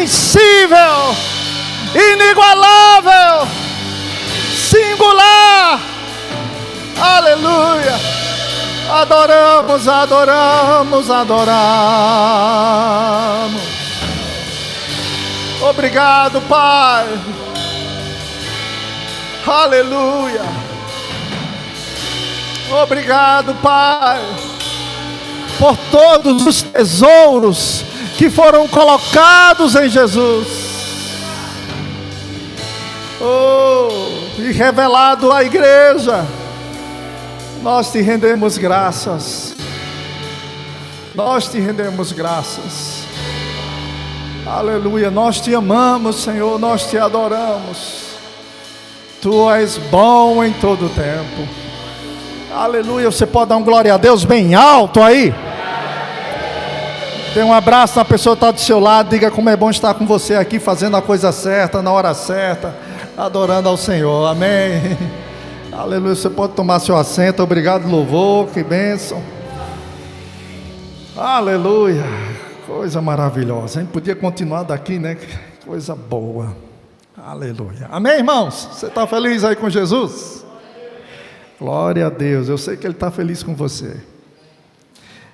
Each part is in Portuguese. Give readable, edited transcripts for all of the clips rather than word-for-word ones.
invencível, inigualável, singular. Aleluia. Adoramos, adoramos, adoramos. Obrigado, Pai. Aleluia. Obrigado, Pai, por todos os tesouros que foram colocados em Jesus. E revelado à igreja. Nós te rendemos graças. Nós te rendemos graças. Aleluia. Nós te amamos, Senhor. Nós te adoramos. Tu és bom em todo o tempo. Aleluia. Você pode dar um glória a Deus bem alto aí? Dê um abraço na pessoa que está do seu lado. Diga como é bom estar com você aqui, fazendo a coisa certa, na hora certa, adorando ao Senhor. Amém. Aleluia. Você pode tomar seu assento. Obrigado, louvor. Que bênção. Aleluia. Coisa maravilhosa. A gente podia continuar daqui, né? Coisa boa. Aleluia. Amém, irmãos? Você está feliz aí com Jesus? Glória a Deus. Eu sei que Ele está feliz com você.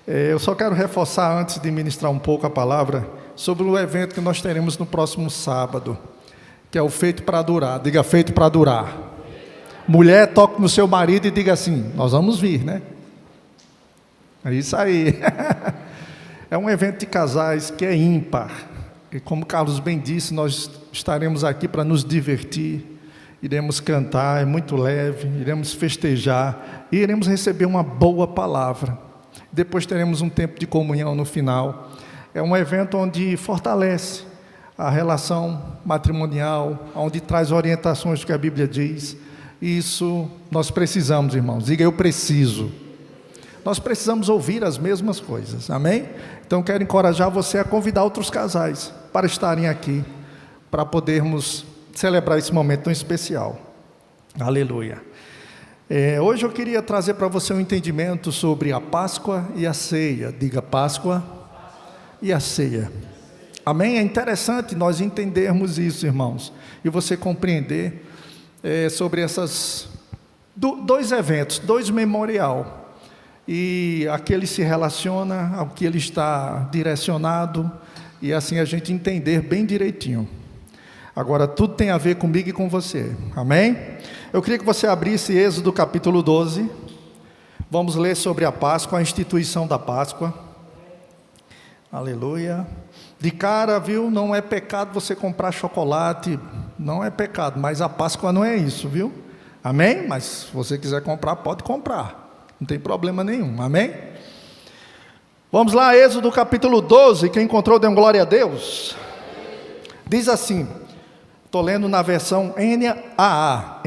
Eu só quero reforçar, antes de ministrar um pouco a palavra, sobre o evento que nós teremos no próximo sábado, que é o Feito para Durar. Diga, feito para durar. Mulher, toque no seu marido e diga assim: nós vamos vir, né? É isso aí. É um evento de casais que é ímpar. E como Carlos bem disse, nós estaremos aqui para nos divertir. Iremos cantar, é muito leve. Iremos festejar. E iremos receber uma boa palavra. Depois teremos um tempo de comunhão no final. É um evento onde fortalece a relação matrimonial, onde traz orientações do que a Bíblia diz. Isso nós precisamos, irmãos. Diga, eu preciso. Nós precisamos ouvir as mesmas coisas, amém? Então quero encorajar você a convidar outros casais para estarem aqui, para podermos celebrar esse momento tão especial. Aleluia. Hoje eu queria trazer para você um entendimento sobre a Páscoa e a ceia. Diga, Páscoa e a ceia. Amém? É interessante nós entendermos isso, irmãos, e você compreender sobre essas dois eventos, dois memorial, e aquele se relaciona ao que ele está direcionado, e assim a gente entender bem direitinho. Agora, tudo tem a ver comigo e com você, amém? Eu queria que você abrisse Êxodo capítulo 12, vamos ler sobre a Páscoa, a instituição da Páscoa. Aleluia. De cara, viu, não é pecado você comprar chocolate, não é pecado, mas a Páscoa não é isso, viu? Amém? Mas se você quiser comprar, pode comprar, não tem problema nenhum, amém? Vamos lá, Êxodo capítulo 12, quem encontrou, dê um glória a Deus. Diz assim, estou lendo na versão NAA.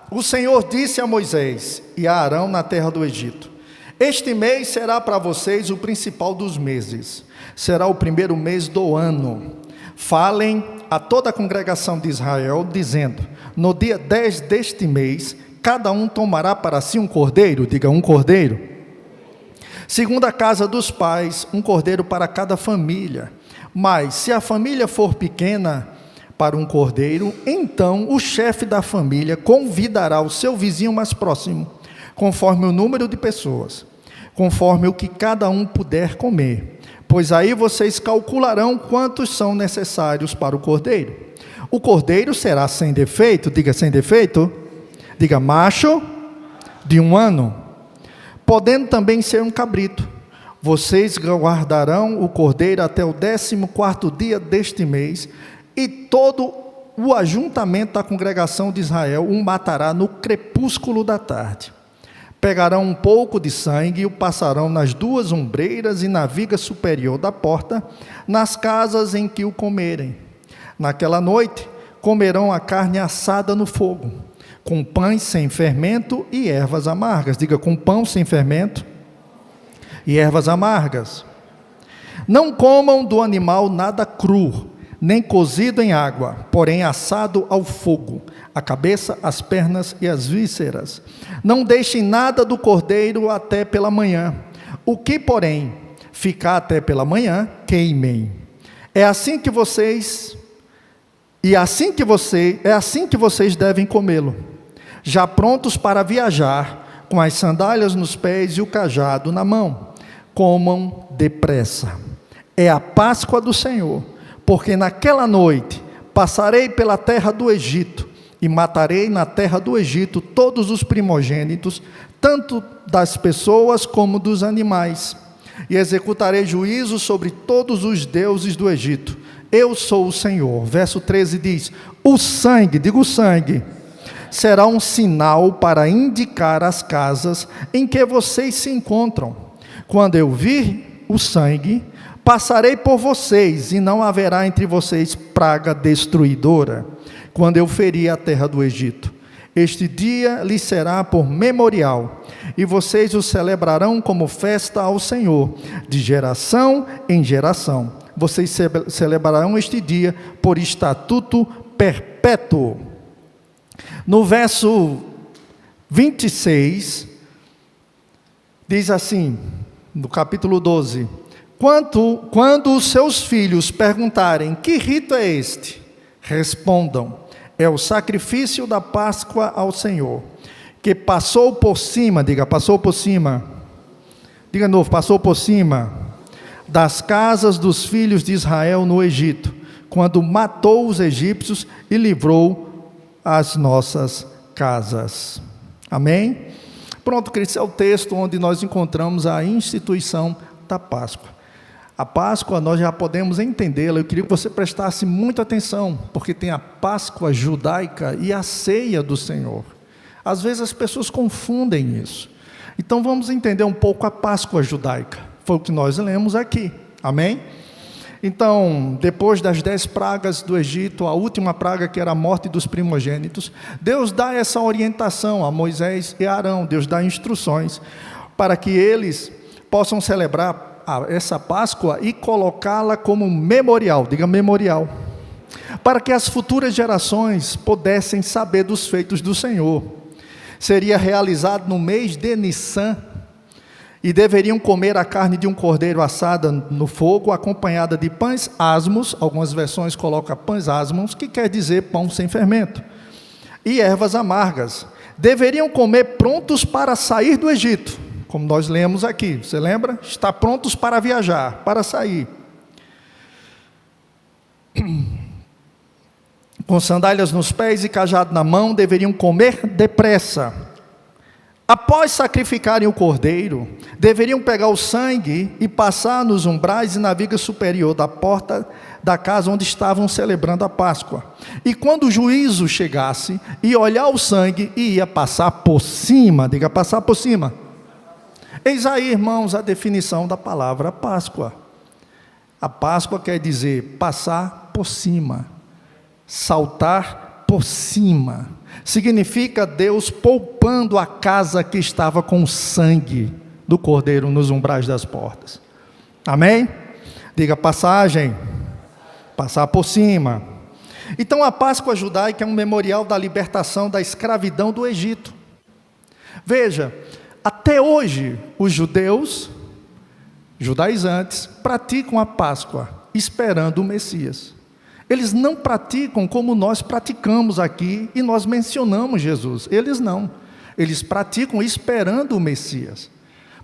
O Senhor disse a Moisés e a Arão na terra do Egito: este mês será para vocês o principal dos meses, será o primeiro mês do ano. Falem a toda a congregação de Israel, dizendo: no dia 10 deste mês, cada um tomará para si um cordeiro, diga, um cordeiro, segundo a casa dos pais, um cordeiro para cada família. Mas se a família for pequena para um cordeiro, então o chefe da família convidará o seu vizinho mais próximo, conforme o número de pessoas, conforme o que cada um puder comer, pois aí vocês calcularão quantos são necessários para o cordeiro. O cordeiro será sem defeito, diga sem defeito, diga macho, de 1 ano, podendo também ser um cabrito. Vocês guardarão o cordeiro até o 14º dia deste mês, e todo o ajuntamento da congregação de Israel o matará no crepúsculo da tarde. Pegarão um pouco de sangue e o passarão nas 2 ombreiras e na viga superior da porta, nas casas em que o comerem. Naquela noite comerão a carne assada no fogo, com pães sem fermento e ervas amargas. Diga, com pão sem fermento e ervas amargas. Não comam do animal nada cru, nem cozido em água, porém assado ao fogo, a cabeça, as pernas e as vísceras. Não deixem nada do cordeiro até pela manhã. O que, porém, ficar até pela manhã, queimem. É assim que vocês devem comê-lo, já prontos para viajar, com as sandálias nos pés e o cajado na mão. Comam depressa. É a Páscoa do Senhor, porque naquela noite passarei pela terra do Egito, e matarei na terra do Egito todos os primogênitos, tanto das pessoas como dos animais, e executarei juízo sobre todos os deuses do Egito. Eu sou o Senhor. Verso 13 diz: o sangue, diga o sangue, será um sinal para indicar as casas em que vocês se encontram. Quando eu vir o sangue, passarei por vocês, e não haverá entre vocês praga destruidora, quando eu ferir a terra do Egito. Este dia lhes será por memorial, e vocês o celebrarão como festa ao Senhor, de geração em geração. Vocês celebrarão este dia por estatuto perpétuo. No verso 26, diz assim, no capítulo 12: quando os seus filhos perguntarem: que rito é este? Respondam: é o sacrifício da Páscoa ao Senhor, que passou por cima, diga, passou por cima, diga de novo, passou por cima das casas dos filhos de Israel no Egito, quando matou os egípcios e livrou as nossas casas. Amém? Pronto, esse é o texto onde nós encontramos a instituição da Páscoa. A Páscoa nós já podemos entendê-la. Eu queria que você prestasse muita atenção, porque tem a Páscoa judaica e a ceia do Senhor. Às vezes as pessoas confundem isso. Então vamos entender um pouco a Páscoa judaica. Foi o que nós lemos aqui, amém? Então, depois das 10 pragas do Egito, a última praga, que era a morte dos primogênitos, Deus dá essa orientação a Moisés e a Arão. Deus dá instruções para que eles possam celebrar essa Páscoa e colocá-la como memorial, diga memorial, para que as futuras gerações pudessem saber dos feitos do Senhor. Seria realizado no mês de Nissan, e deveriam comer a carne de um cordeiro assada no fogo, acompanhada de pães asmos. Algumas versões colocam pães asmos, que quer dizer pão sem fermento, e ervas amargas. Deveriam comer prontos para sair do Egito, como nós lemos aqui, você lembra? Está prontos para viajar, para sair. Com sandálias nos pés e cajado na mão, deveriam comer depressa. Após sacrificarem o cordeiro, deveriam pegar o sangue e passar nos umbrais e na viga superior da porta da casa onde estavam celebrando a Páscoa. E quando o juízo chegasse, ia olhar o sangue e ia passar por cima, diga passar por cima. Eis aí, irmãos, a definição da palavra Páscoa. A Páscoa quer dizer passar por cima, saltar por cima. Significa Deus poupando a casa que estava com o sangue do cordeiro nos umbrais das portas. Amém? Diga passagem, passar por cima. Então a Páscoa judaica é um memorial da libertação da escravidão do Egito. Veja, até hoje os judaizantes, praticam a Páscoa esperando o Messias. Eles não praticam como nós praticamos aqui e nós mencionamos Jesus. Eles não. Eles praticam esperando o Messias.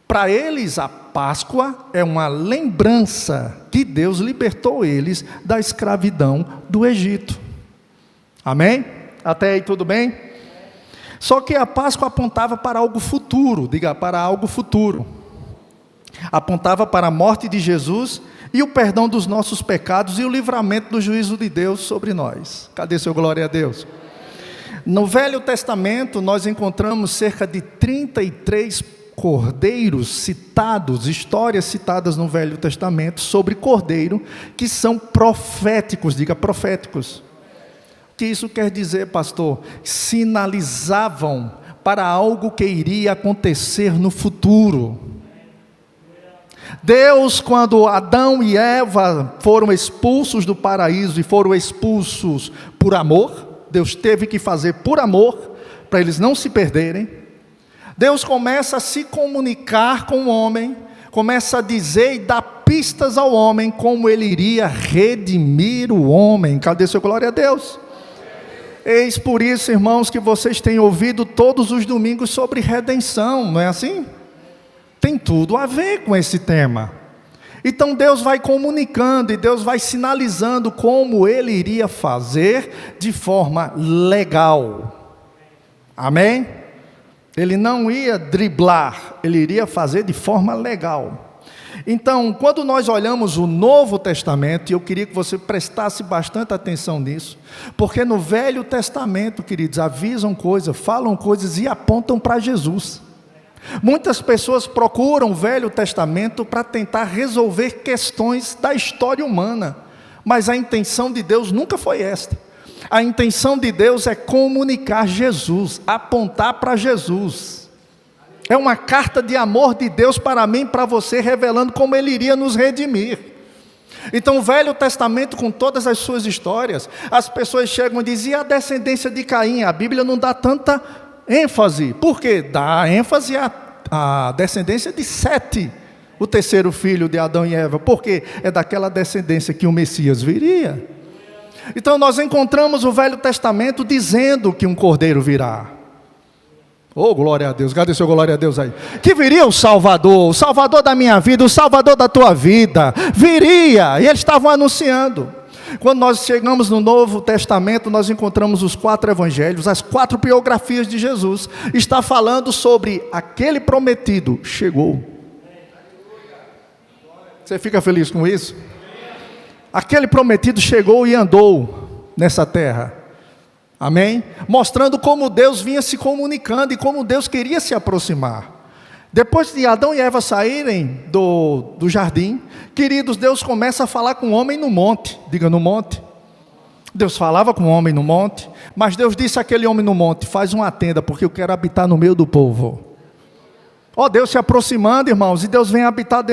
Para eles, a Páscoa é uma lembrança que Deus libertou eles da escravidão do Egito. Amém? Até aí tudo bem? Só que a Páscoa apontava para algo futuro. Diga, para algo futuro. Apontava para a morte de Jesus e o perdão dos nossos pecados e o livramento do juízo de Deus sobre nós. Cadê seu glória a Deus? No Velho Testamento nós encontramos cerca de 33 cordeiros citados, histórias citadas no Velho Testamento sobre cordeiro, que são proféticos, diga proféticos. O que isso quer dizer, pastor? Sinalizavam para algo que iria acontecer no futuro. Deus, quando Adão e Eva foram expulsos do paraíso e foram expulsos por amor, Deus teve que fazer por amor, para eles não se perderem. Deus começa a se comunicar com o homem começa a dizer e dar pistas ao homem como ele iria redimir o homem. Cadê seu glória a Deus? Eis por isso, irmãos, que vocês têm ouvido todos os domingos sobre redenção, não é assim? Tem tudo a ver com esse tema. Então Deus vai comunicando e Deus vai sinalizando como Ele iria fazer de forma legal. Amém? Ele não ia driblar, Ele iria fazer de forma legal. Então, quando nós olhamos o Novo Testamento, e eu queria que você prestasse bastante atenção nisso, porque no Velho Testamento, queridos, avisam coisas, falam coisas e apontam para Jesus. Muitas pessoas procuram o Velho Testamento para tentar resolver questões da história humana, mas a intenção de Deus nunca foi esta. A intenção de Deus é comunicar Jesus, apontar para Jesus. É uma carta de amor de Deus para mim e para você, revelando como Ele iria nos redimir. Então o Velho Testamento, com todas as suas histórias, as pessoas chegam e dizem: e a descendência de Caim? A Bíblia não dá tanta ênfase. Por quê? Dá ênfase à descendência de Sete, o terceiro filho de Adão e Eva. Porque é daquela descendência que o Messias viria. Então nós encontramos o Velho Testamento dizendo que um cordeiro virá. Oh, glória a Deus, cadê seu glória a Deus aí? Que viria o Salvador da minha vida, o Salvador da tua vida, viria, e eles estavam anunciando. Quando nós chegamos no Novo Testamento, nós encontramos os 4 evangelhos, as 4 biografias de Jesus, está falando sobre aquele prometido, chegou. Você fica feliz com isso? Aquele prometido chegou e andou nessa terra. Amém? Mostrando como Deus vinha se comunicando e como Deus queria se aproximar. Depois de Adão e Eva saírem do jardim, queridos, Deus começa a falar com o homem no monte. Diga, no monte. Deus falava com o homem no monte, mas Deus disse àquele homem no monte: faz uma tenda, porque eu quero habitar no meio do povo. Ó, Deus se aproximando, irmãos, e Deus vem habitar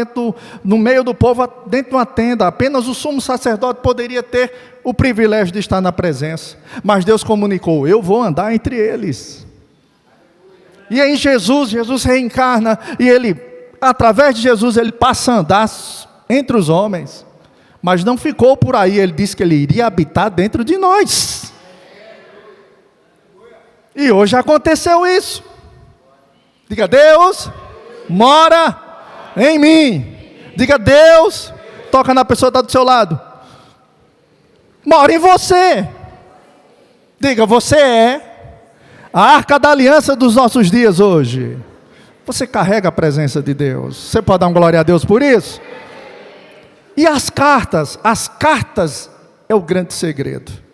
no meio do povo, dentro de uma tenda. Apenas o sumo sacerdote poderia ter o privilégio de estar na presença. Mas Deus comunicou: eu vou andar entre eles. E aí Jesus reencarna, e Ele, através de Jesus, Ele passa a andar entre os homens. Mas não ficou por aí, Ele disse que Ele iria habitar dentro de nós. E hoje aconteceu isso. Diga: Deus mora em mim. Diga: Deus, toca na pessoa que está do seu lado, mora em você. Diga: você é a arca da aliança dos nossos dias hoje. Você carrega a presença de Deus. Você pode dar uma glória a Deus por isso? E as cartas é o grande segredo.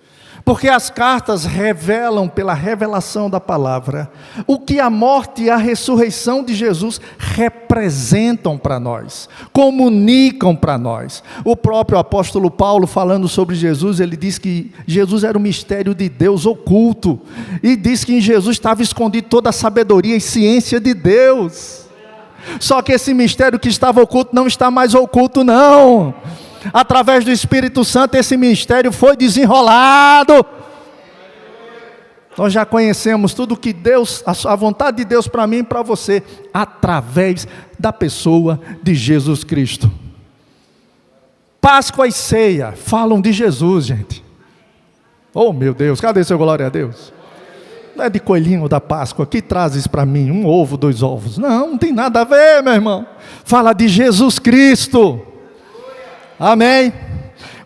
Porque as cartas revelam, pela revelação da palavra, o que a morte e a ressurreição de Jesus representam para nós, comunicam para nós. O próprio apóstolo Paulo, falando sobre Jesus, ele diz que Jesus era o mistério de Deus oculto, e diz que em Jesus estava escondido toda a sabedoria e ciência de Deus. Só que esse mistério que estava oculto não está mais oculto, não. Através do Espírito Santo, esse mistério foi desenrolado. Nós já conhecemos tudo que Deus, a vontade de Deus para mim e para você, através da pessoa de Jesus Cristo. Páscoa e ceia falam de Jesus, gente. Oh, meu Deus, cadê seu glória a Deus? Não é de coelhinho da Páscoa, que trazes para mim 1 ovo, 2 ovos. Não tem nada a ver, meu irmão. Fala de Jesus Cristo. Amém?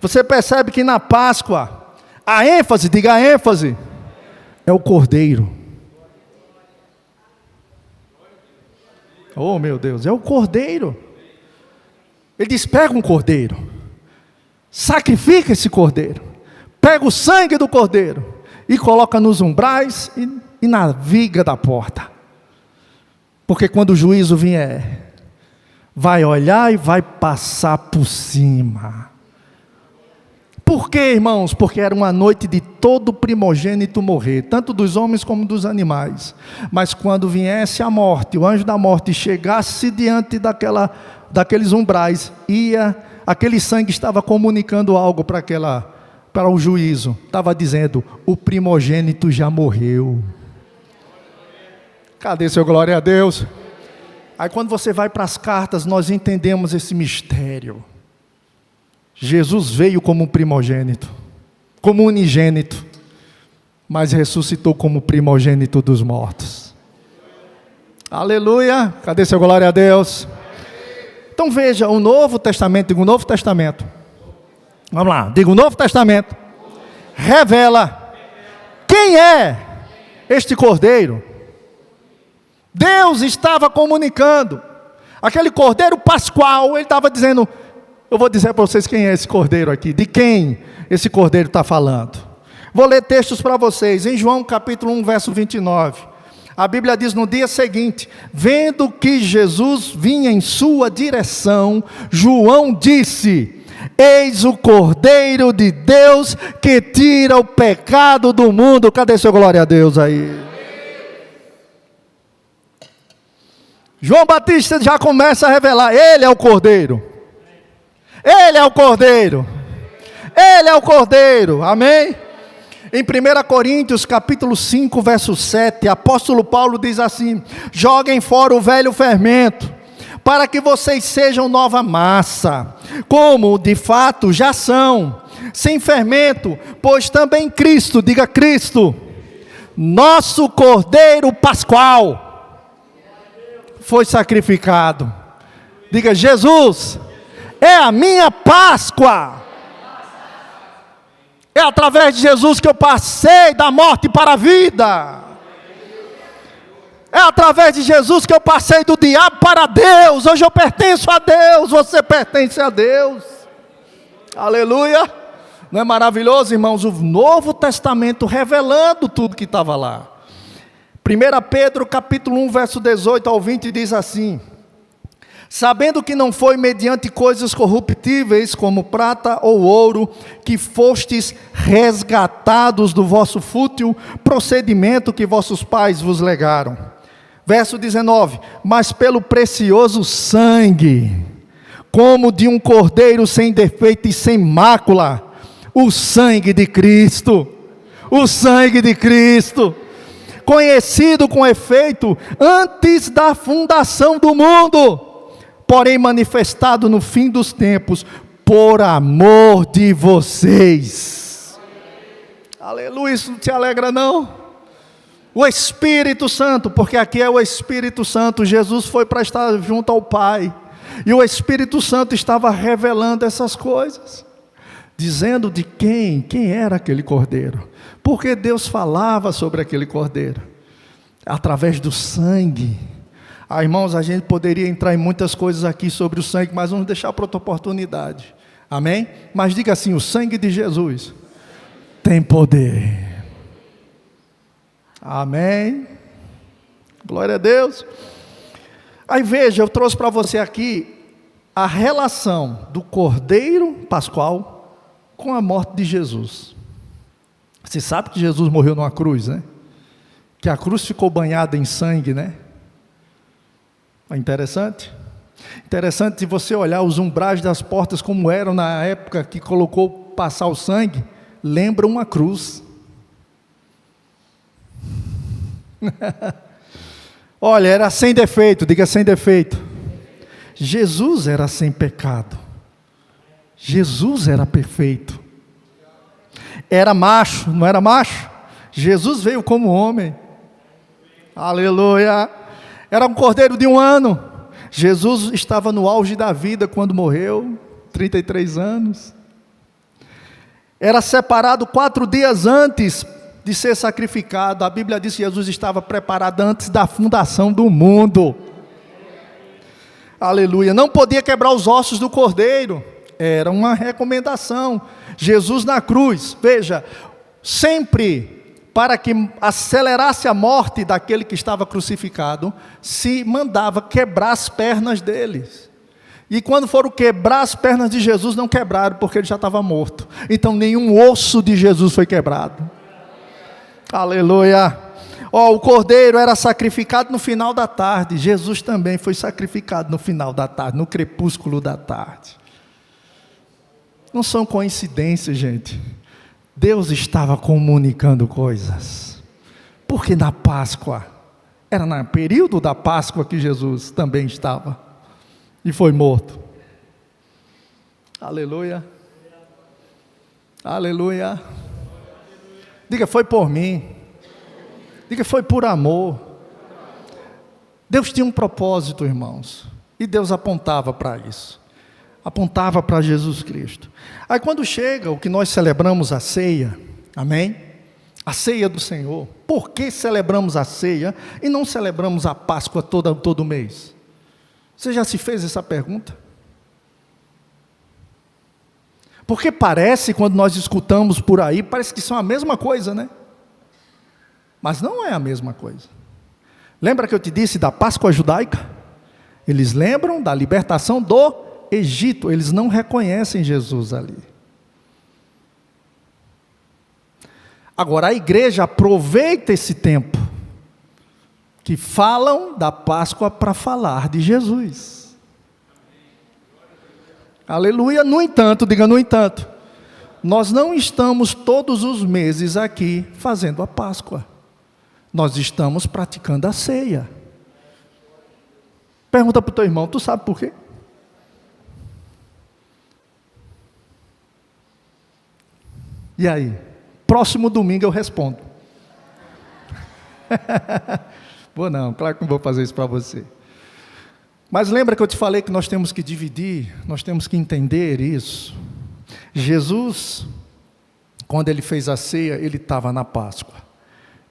Você percebe que na Páscoa, a ênfase, diga a ênfase, é o cordeiro. Oh, meu Deus, é o cordeiro. Ele diz: pega um cordeiro, sacrifica esse cordeiro, pega o sangue do cordeiro e coloca nos umbrais e na viga da porta. Porque quando o juízo vier, vai olhar e vai passar por cima. Por quê, irmãos? Porque era uma noite de todo primogênito morrer, tanto dos homens como dos animais. Mas quando viesse a morte, o anjo da morte chegasse diante daqueles umbrais, aquele sangue estava comunicando algo para o juízo. Estava dizendo: o primogênito já morreu. Cadê seu glória a Deus? Aí quando você vai para as cartas, nós entendemos esse mistério. Jesus veio como primogênito, como unigênito, mas ressuscitou como primogênito dos mortos. Aleluia! Cadê seu glória a Deus? Então veja, o Novo Testamento, diga o Novo Testamento. Vamos lá, diga o Novo Testamento. Revela quem é este Cordeiro. Deus estava comunicando. Aquele Cordeiro Pascual, ele estava dizendo, eu vou dizer para vocês quem é esse Cordeiro aqui, de quem esse Cordeiro está falando. Vou ler textos para vocês, em João capítulo 1, verso 29. A Bíblia diz, no dia seguinte, vendo que Jesus vinha em sua direção, João disse, eis o Cordeiro de Deus que tira o pecado do mundo. Cadê seu glória a Deus aí? João Batista já começa a revelar, ele é o Cordeiro. Ele é o Cordeiro. Ele é o Cordeiro. Amém? Em 1 Coríntios capítulo 5, verso 7, apóstolo Paulo diz assim, joguem fora o velho fermento, para que vocês sejam nova massa, como de fato já são, sem fermento, pois também Cristo, diga Cristo, nosso Cordeiro Pascual, foi sacrificado. Diga, Jesus é a minha Páscoa. É através de Jesus que eu passei da morte para a vida. É através de Jesus que eu passei do diabo para Deus. Hoje eu pertenço a Deus, você pertence a Deus. Aleluia. Não é maravilhoso, irmãos? O Novo Testamento revelando tudo que estava lá. 1 Pedro capítulo 1, verso 18 ao 20 diz assim, sabendo que não foi mediante coisas corruptíveis, como prata ou ouro, que fostes resgatados do vosso fútil procedimento que vossos pais vos legaram. Verso 19, mas pelo precioso sangue, como de um cordeiro sem defeito e sem mácula, o sangue de Cristo, o sangue de Cristo, conhecido com efeito antes da fundação do mundo, porém manifestado no fim dos tempos, por amor de vocês. Aleluia, isso não te alegra não? O Espírito Santo, porque aqui é o Espírito Santo, Jesus foi para estar junto ao Pai, e o Espírito Santo estava revelando essas coisas, dizendo de quem era aquele Cordeiro, porque Deus falava sobre aquele Cordeiro, através do sangue. Irmãos, a gente poderia entrar em muitas coisas aqui sobre o sangue, mas vamos deixar para outra oportunidade, amém? Mas diga assim, o sangue de Jesus tem poder, amém? Glória a Deus. Aí veja, eu trouxe para você aqui a relação do Cordeiro Pascual com a morte de Jesus. Você sabe que Jesus morreu numa cruz, né? Que a cruz ficou banhada em sangue, né? É interessante? Interessante se você olhar os umbrais das portas como eram na época que colocou passar o sangue, lembra uma cruz. Olha, era sem defeito, diga sem defeito. Jesus era sem pecado. Jesus era perfeito. Era macho, não era macho? Jesus veio como homem. Aleluia. Era um cordeiro de 1 ano. Jesus estava no auge da vida quando morreu, 33 anos. Era separado 4 dias antes de ser sacrificado. A Bíblia diz que Jesus estava preparado antes da fundação do mundo. Aleluia. Não podia quebrar os ossos do cordeiro. Era uma recomendação. Jesus na cruz, veja, sempre para que acelerasse a morte daquele que estava crucificado, se mandava quebrar as pernas deles. E quando foram quebrar as pernas de Jesus, não quebraram, porque ele já estava morto. Então nenhum osso de Jesus foi quebrado. Aleluia. O cordeiro era sacrificado no final da tarde. Jesus também foi sacrificado no final da tarde, no crepúsculo da tarde. Não são coincidências, gente. Deus estava comunicando coisas. Porque na Páscoa Era no período da Páscoa que Jesus também estava e foi morto. Aleluia. Aleluia. Diga, foi por mim. Diga, foi por amor. Deus tinha um propósito, irmãos, e Deus apontava para isso. Apontava para Jesus Cristo. Aí quando chega o que nós celebramos a ceia, amém? A ceia do Senhor. Por que celebramos a ceia e não celebramos a Páscoa todo mês? Você já se fez essa pergunta? Porque parece, quando nós escutamos por aí, parece que são a mesma coisa, né? Mas não é a mesma coisa. Lembra que eu te disse da Páscoa judaica? Eles lembram da libertação do Egito, eles não reconhecem Jesus ali. Agora a igreja aproveita esse tempo que falam da Páscoa para falar de Jesus. Aleluia. No entanto, diga no entanto, nós não estamos todos os meses aqui fazendo a Páscoa. Nós estamos praticando a ceia. Pergunta para o teu irmão, tu sabe por quê? E aí? Próximo domingo eu respondo. Vou não, claro que não vou fazer isso para você. Mas lembra que eu te falei que nós temos que dividir, nós temos que entender isso. Jesus, quando ele fez a ceia, ele estava na Páscoa.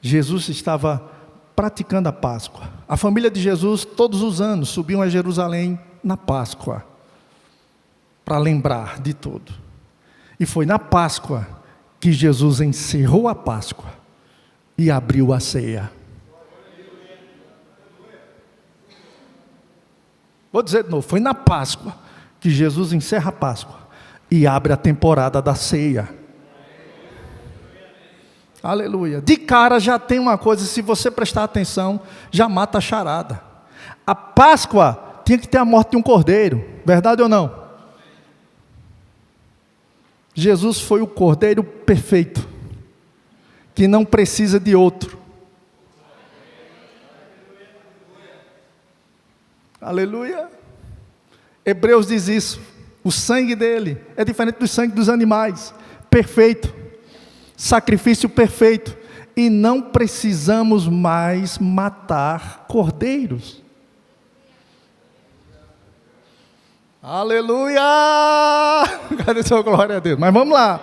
Jesus estava praticando a Páscoa. A família de Jesus, todos os anos, subiam a Jerusalém na Páscoa, para lembrar de tudo. E foi na Páscoa que Jesus encerrou a Páscoa e abriu a ceia. Vou dizer de novo, foi na Páscoa que Jesus encerra a Páscoa e abre a temporada da ceia. Aleluia. De cara já tem uma coisa, se você prestar atenção, já mata a charada. A Páscoa tinha que ter a morte de um cordeiro, verdade ou não? Jesus foi o cordeiro perfeito, que não precisa de outro. Aleluia. Hebreus diz isso. O sangue dele é diferente do sangue dos animais. Perfeito. Sacrifício perfeito. E não precisamos mais matar cordeiros. Aleluia! Cadê sua glória a Deus? Mas vamos lá.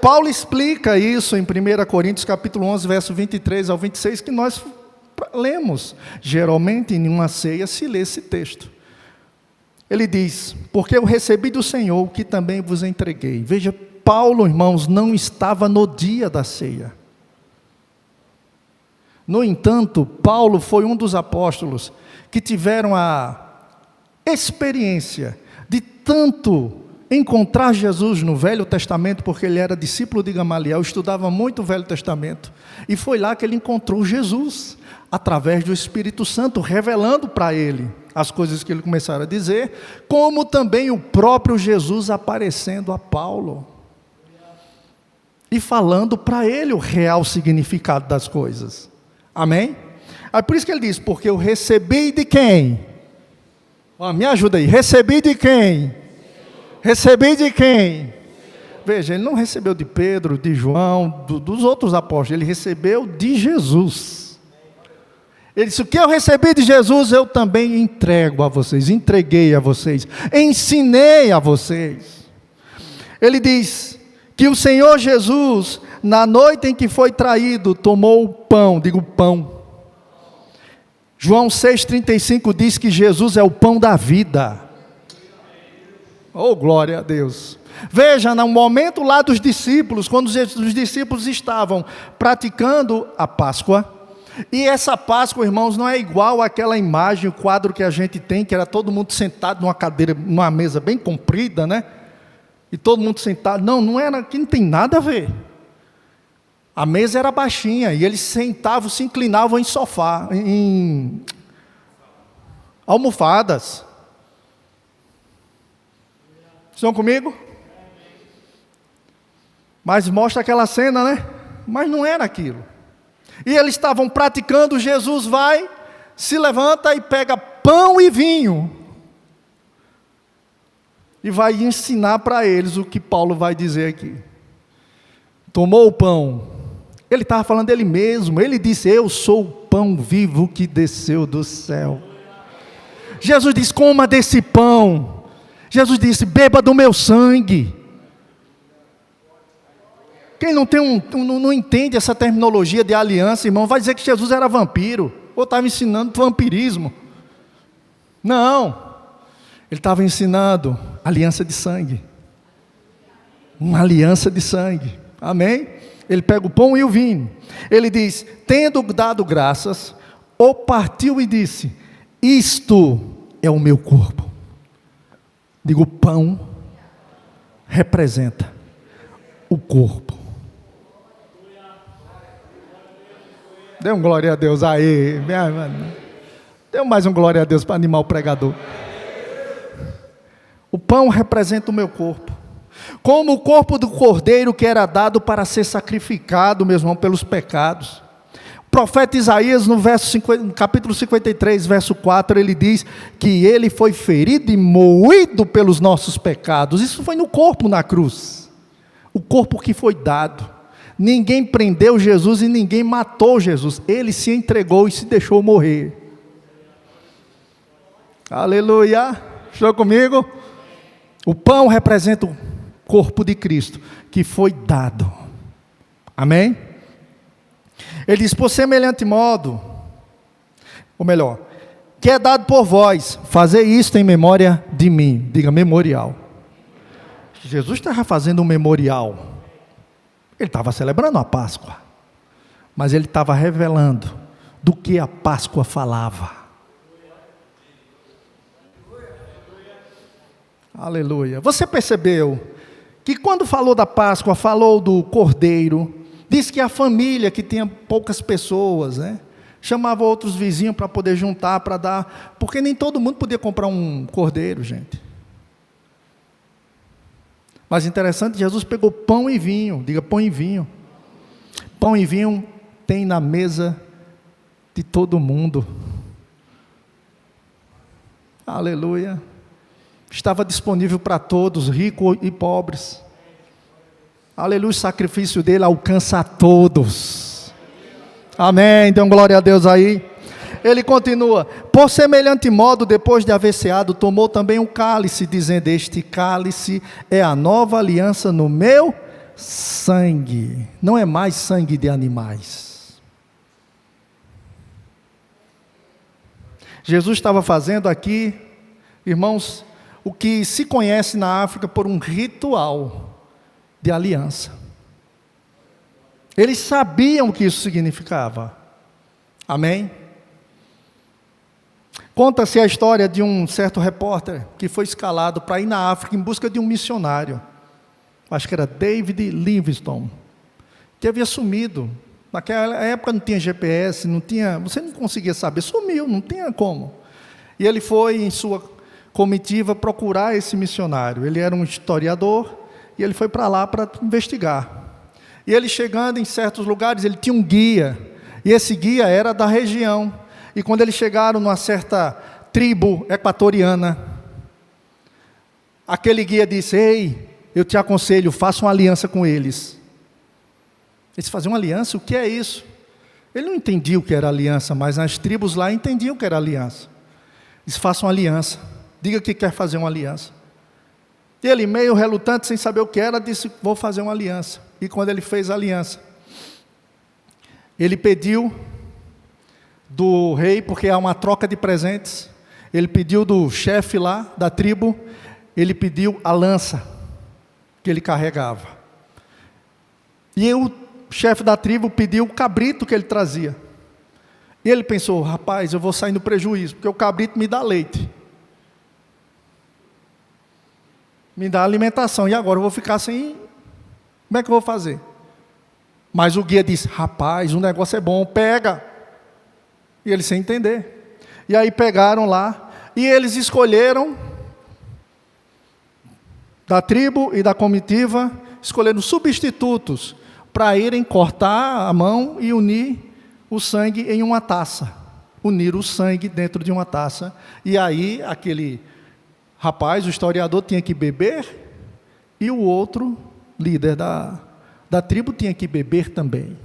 Paulo explica isso em 1 Coríntios capítulo 11, verso 23 ao 26, que nós lemos. Geralmente em uma ceia se lê esse texto. Ele diz, porque eu recebi do Senhor o que também vos entreguei. Veja, Paulo, irmãos, não estava no dia da ceia. No entanto, Paulo foi um dos apóstolos que tiveram a experiência de tanto encontrar Jesus no Velho Testamento, porque ele era discípulo de Gamaliel, estudava muito o Velho Testamento, e foi lá que ele encontrou Jesus, através do Espírito Santo, revelando para ele as coisas que ele começara a dizer, como também o próprio Jesus aparecendo a Paulo, e falando para ele o real significado das coisas. Amém? É por isso que ele diz, porque eu recebi de quem? Me ajuda aí, recebi de quem? Recebi de quem? Veja, ele não recebeu de Pedro, de João, dos outros apóstolos, ele recebeu de Jesus. Ele disse, o que eu recebi de Jesus, eu também entrego a vocês, entreguei a vocês, ensinei a vocês. Ele diz que o Senhor Jesus, na noite em que foi traído, tomou o pão, digo pão. João 6,35 diz que Jesus é o pão da vida. Oh, glória a Deus. Veja, no momento lá dos discípulos, quando os discípulos estavam praticando a Páscoa, e essa Páscoa, irmãos, não é igual àquela imagem, o quadro que a gente tem, que era todo mundo sentado numa cadeira, numa mesa bem comprida, né? E todo mundo sentado. Não, não era, que não tem nada a ver. A mesa era baixinha e eles sentavam, se inclinavam em sofá, em almofadas. Estão comigo? Mas mostra aquela cena, né? Mas não era aquilo. E eles estavam praticando, Jesus vai, se levanta e pega pão e vinho. E vai ensinar para eles o que Paulo vai dizer aqui. Tomou o pão. Ele estava falando dele mesmo. Ele disse: eu sou o pão vivo que desceu do céu. Jesus disse: coma desse pão. Jesus disse: beba do meu sangue. Quem não entende essa terminologia de aliança, irmão, vai dizer que Jesus era vampiro, ou estava ensinando vampirismo. Não. Ele estava ensinando aliança de sangue. Uma aliança de sangue. Amém? Ele pega o pão e o vinho. Ele diz: tendo dado graças, o partiu e disse: isto é o meu corpo. Digo, o pão representa o corpo. Dê um glória a Deus aí. Dê mais um glória a Deus para animar o pregador. O pão representa o meu corpo. Como o corpo do cordeiro que era dado para ser sacrificado, meu irmão, pelos pecados. O profeta Isaías, no capítulo 53, verso 4, ele diz que ele foi ferido e moído pelos nossos pecados. Isso foi no corpo, na cruz. O corpo que foi dado. Ninguém prendeu Jesus e ninguém matou Jesus. Ele se entregou e se deixou morrer. Aleluia. Estou comigo? O pão representa o corpo de Cristo, que foi dado. Amém? Ele diz: por semelhante modo, ou melhor, que é dado por vós, fazer isto em memória de mim. Diga, memorial. Jesus estava fazendo um memorial. Ele estava celebrando a Páscoa, mas ele estava revelando do que a Páscoa falava. Aleluia. Você percebeu que quando falou da Páscoa, falou do cordeiro, disse que a família que tinha poucas pessoas, né, chamava outros vizinhos para poder juntar, para dar, porque nem todo mundo podia comprar um cordeiro, gente. Mas interessante, Jesus pegou pão e vinho. Diga, pão e vinho. Pão e vinho tem na mesa de todo mundo. Aleluia. Estava disponível para todos, ricos e pobres. Aleluia, o sacrifício dele alcança a todos. Amém, então glória a Deus aí. Ele continua: por semelhante modo, depois de haver ceado, tomou também o cálice, dizendo: este cálice é a nova aliança no meu sangue. Não é mais sangue de animais. Jesus estava fazendo aqui, irmãos, o que se conhece na África por um ritual de aliança. Eles sabiam o que isso significava. Amém? Conta-se a história de um certo repórter que foi escalado para ir na África em busca de um missionário. Acho que era David Livingstone, que havia sumido. Naquela época não tinha GPS, você não conseguia saber, sumiu, não tinha como. E ele foi em sua comitiva procurar esse missionário. Ele era um historiador e ele foi para lá para investigar. E ele chegando em certos lugares, ele tinha um guia, e esse guia era da região. E quando eles chegaram numa certa tribo equatoriana, aquele guia disse: ei, eu te aconselho, faça uma aliança com eles. Eles faziam uma aliança? O que é isso? Ele não entendia o que era aliança, mas as tribos lá entendiam o que era aliança. Eles façam uma aliança, diga que quer fazer uma aliança. E ele, meio relutante, sem saber o que era, disse: vou fazer uma aliança. E quando ele fez a aliança, ele pediu do rei, porque há uma troca de presentes, ele pediu do chefe lá, da tribo, ele pediu a lança que ele carregava. E o chefe da tribo pediu o cabrito que ele trazia. E ele pensou: rapaz, eu vou sair no prejuízo, porque o cabrito me dá leite, me dá alimentação, e agora eu vou ficar sem, como é que eu vou fazer? Mas o guia disse: rapaz, o negócio é bom, pega. E ele sem entender. E aí pegaram lá, e eles escolheram, da tribo e da comitiva, escolheram substitutos, para irem cortar a mão e unir o sangue em uma taça, uniram o sangue dentro de uma taça, e aí aquele rapaz, o historiador, tinha que beber, e o outro líder da tribo tinha que beber também.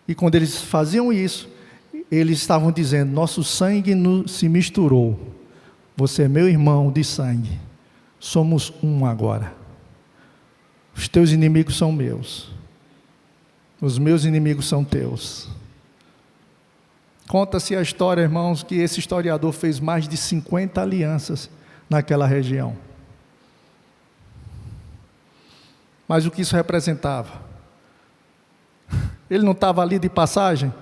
E quando eles faziam isso, eles estavam dizendo: nosso sangue se misturou, você é meu irmão de sangue, somos um agora, os teus inimigos são meus, os meus inimigos são teus. Conta-se a história, irmãos, que esse historiador fez mais de 50 alianças naquela região. Mas o que isso representava? Ele não estava ali de passagem?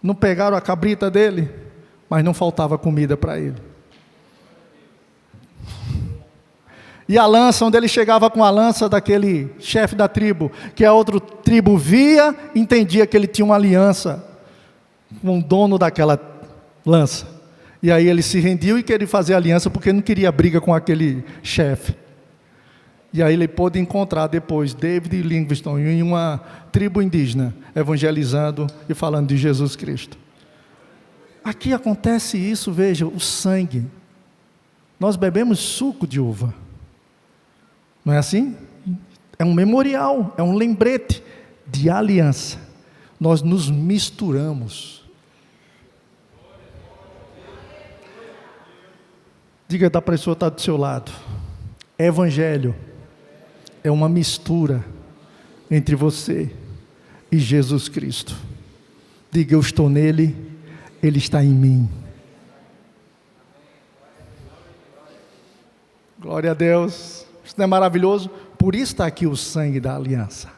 Não pegaram a cabrita dele? Mas não faltava comida para ele. E a lança, onde ele chegava com a lança daquele chefe da tribo, que a outra tribo via, entendia que ele tinha uma aliança com o dono daquela lança. E aí ele se rendiu e queria fazer aliança, porque não queria briga com aquele chefe. E aí ele pôde encontrar depois David Livingstone em uma tribo indígena, evangelizando e falando de Jesus Cristo. Aqui acontece isso, veja, o sangue. Nós bebemos suco de uva. Não é assim? É um memorial, é um lembrete de aliança. Nós nos misturamos. Diga para a pessoa que está do seu lado: Evangelho é uma mistura entre você e Jesus Cristo. Diga: eu estou nele, ele está em mim. Glória a Deus. Isso não é maravilhoso? Por isso está aqui o sangue da aliança.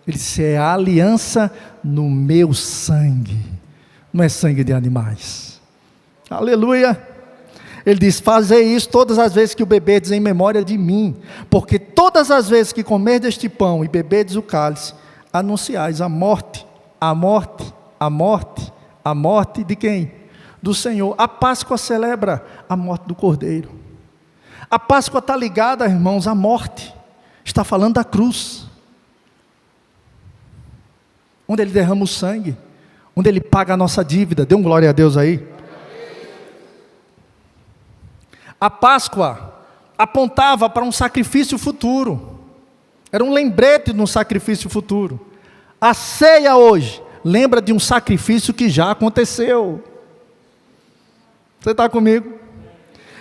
Ele disse: é a aliança no meu sangue, não é sangue de animais. Aleluia. Ele diz: fazei isso todas as vezes que o beberdes em memória de mim, porque todas as vezes que comerdes este pão e beberdes o cálice, anunciais a morte, a morte, a morte, a morte de quem? Do Senhor. A Páscoa celebra a morte do Cordeiro. A Páscoa está ligada, irmãos, à morte. Está falando da cruz, onde ele derrama o sangue, onde ele paga a nossa dívida. Dê um glória a Deus aí. A Páscoa apontava para um sacrifício futuro, era um lembrete de um sacrifício futuro. A ceia hoje lembra de um sacrifício que já aconteceu. Você está comigo?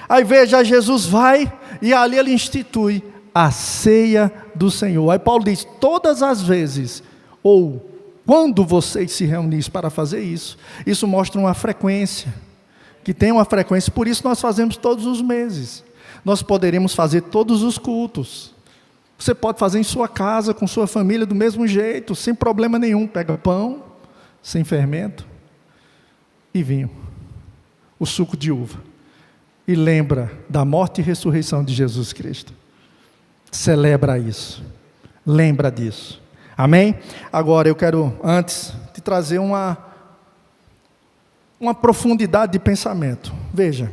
Aí veja, Jesus vai e ali ele institui a ceia do Senhor. Aí Paulo diz: todas as vezes, ou quando vocês se reunissem para fazer isso, isso mostra uma frequência, que tem uma frequência, por isso nós fazemos todos os meses. Nós poderíamos fazer todos os cultos. Você pode fazer em sua casa, com sua família, do mesmo jeito, sem problema nenhum. Pega pão, sem fermento, e vinho, o suco de uva, e lembra da morte e ressurreição de Jesus Cristo. Celebra isso, lembra disso. Amém? Agora eu quero, antes, te trazer uma profundidade de pensamento. Veja,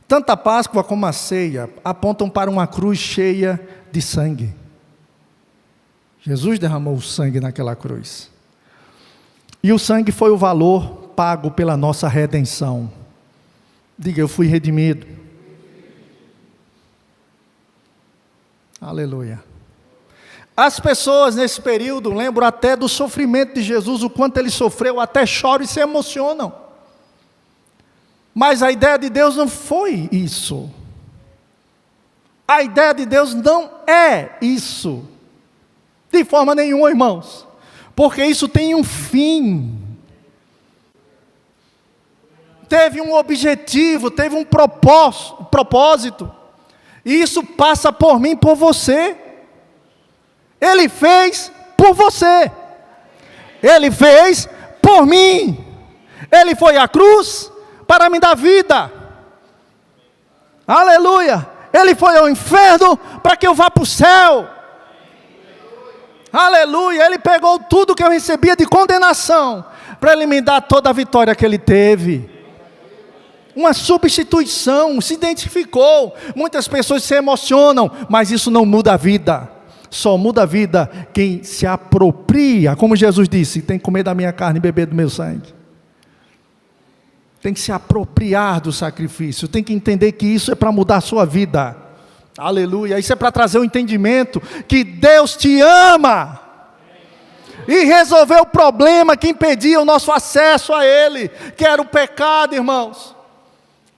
tanto a Páscoa como a ceia apontam para uma cruz cheia de sangue. Jesus derramou o sangue naquela cruz, e o sangue foi o valor pago pela nossa redenção. Diga: eu fui redimido. Aleluia. As pessoas nesse período lembram até do sofrimento de Jesus, o quanto ele sofreu, até choram e se emocionam. Mas a ideia de Deus não foi isso. A ideia de Deus não é isso, de forma nenhuma, irmãos, porque isso tem um fim, teve um objetivo, teve um propósito, e isso passa por mim, por você. Ele fez por você, ele fez por mim, ele foi à cruz para me dar vida, aleluia. Ele foi ao inferno para que eu vá para o céu, aleluia. Ele pegou tudo que eu recebia de condenação, para ele me dar toda a vitória que ele teve. Uma substituição, se identificou. Muitas pessoas se emocionam, mas isso não muda a vida. Só muda a vida quem se apropria, como Jesus disse: tem que comer da minha carne e beber do meu sangue. tem que se apropriar do sacrifício, tem que entender que isso é para mudar a sua vida. Aleluia. Isso é para trazer o entendimento que Deus te ama e resolver o problema que impedia o nosso acesso a Ele, que era o pecado, irmãos.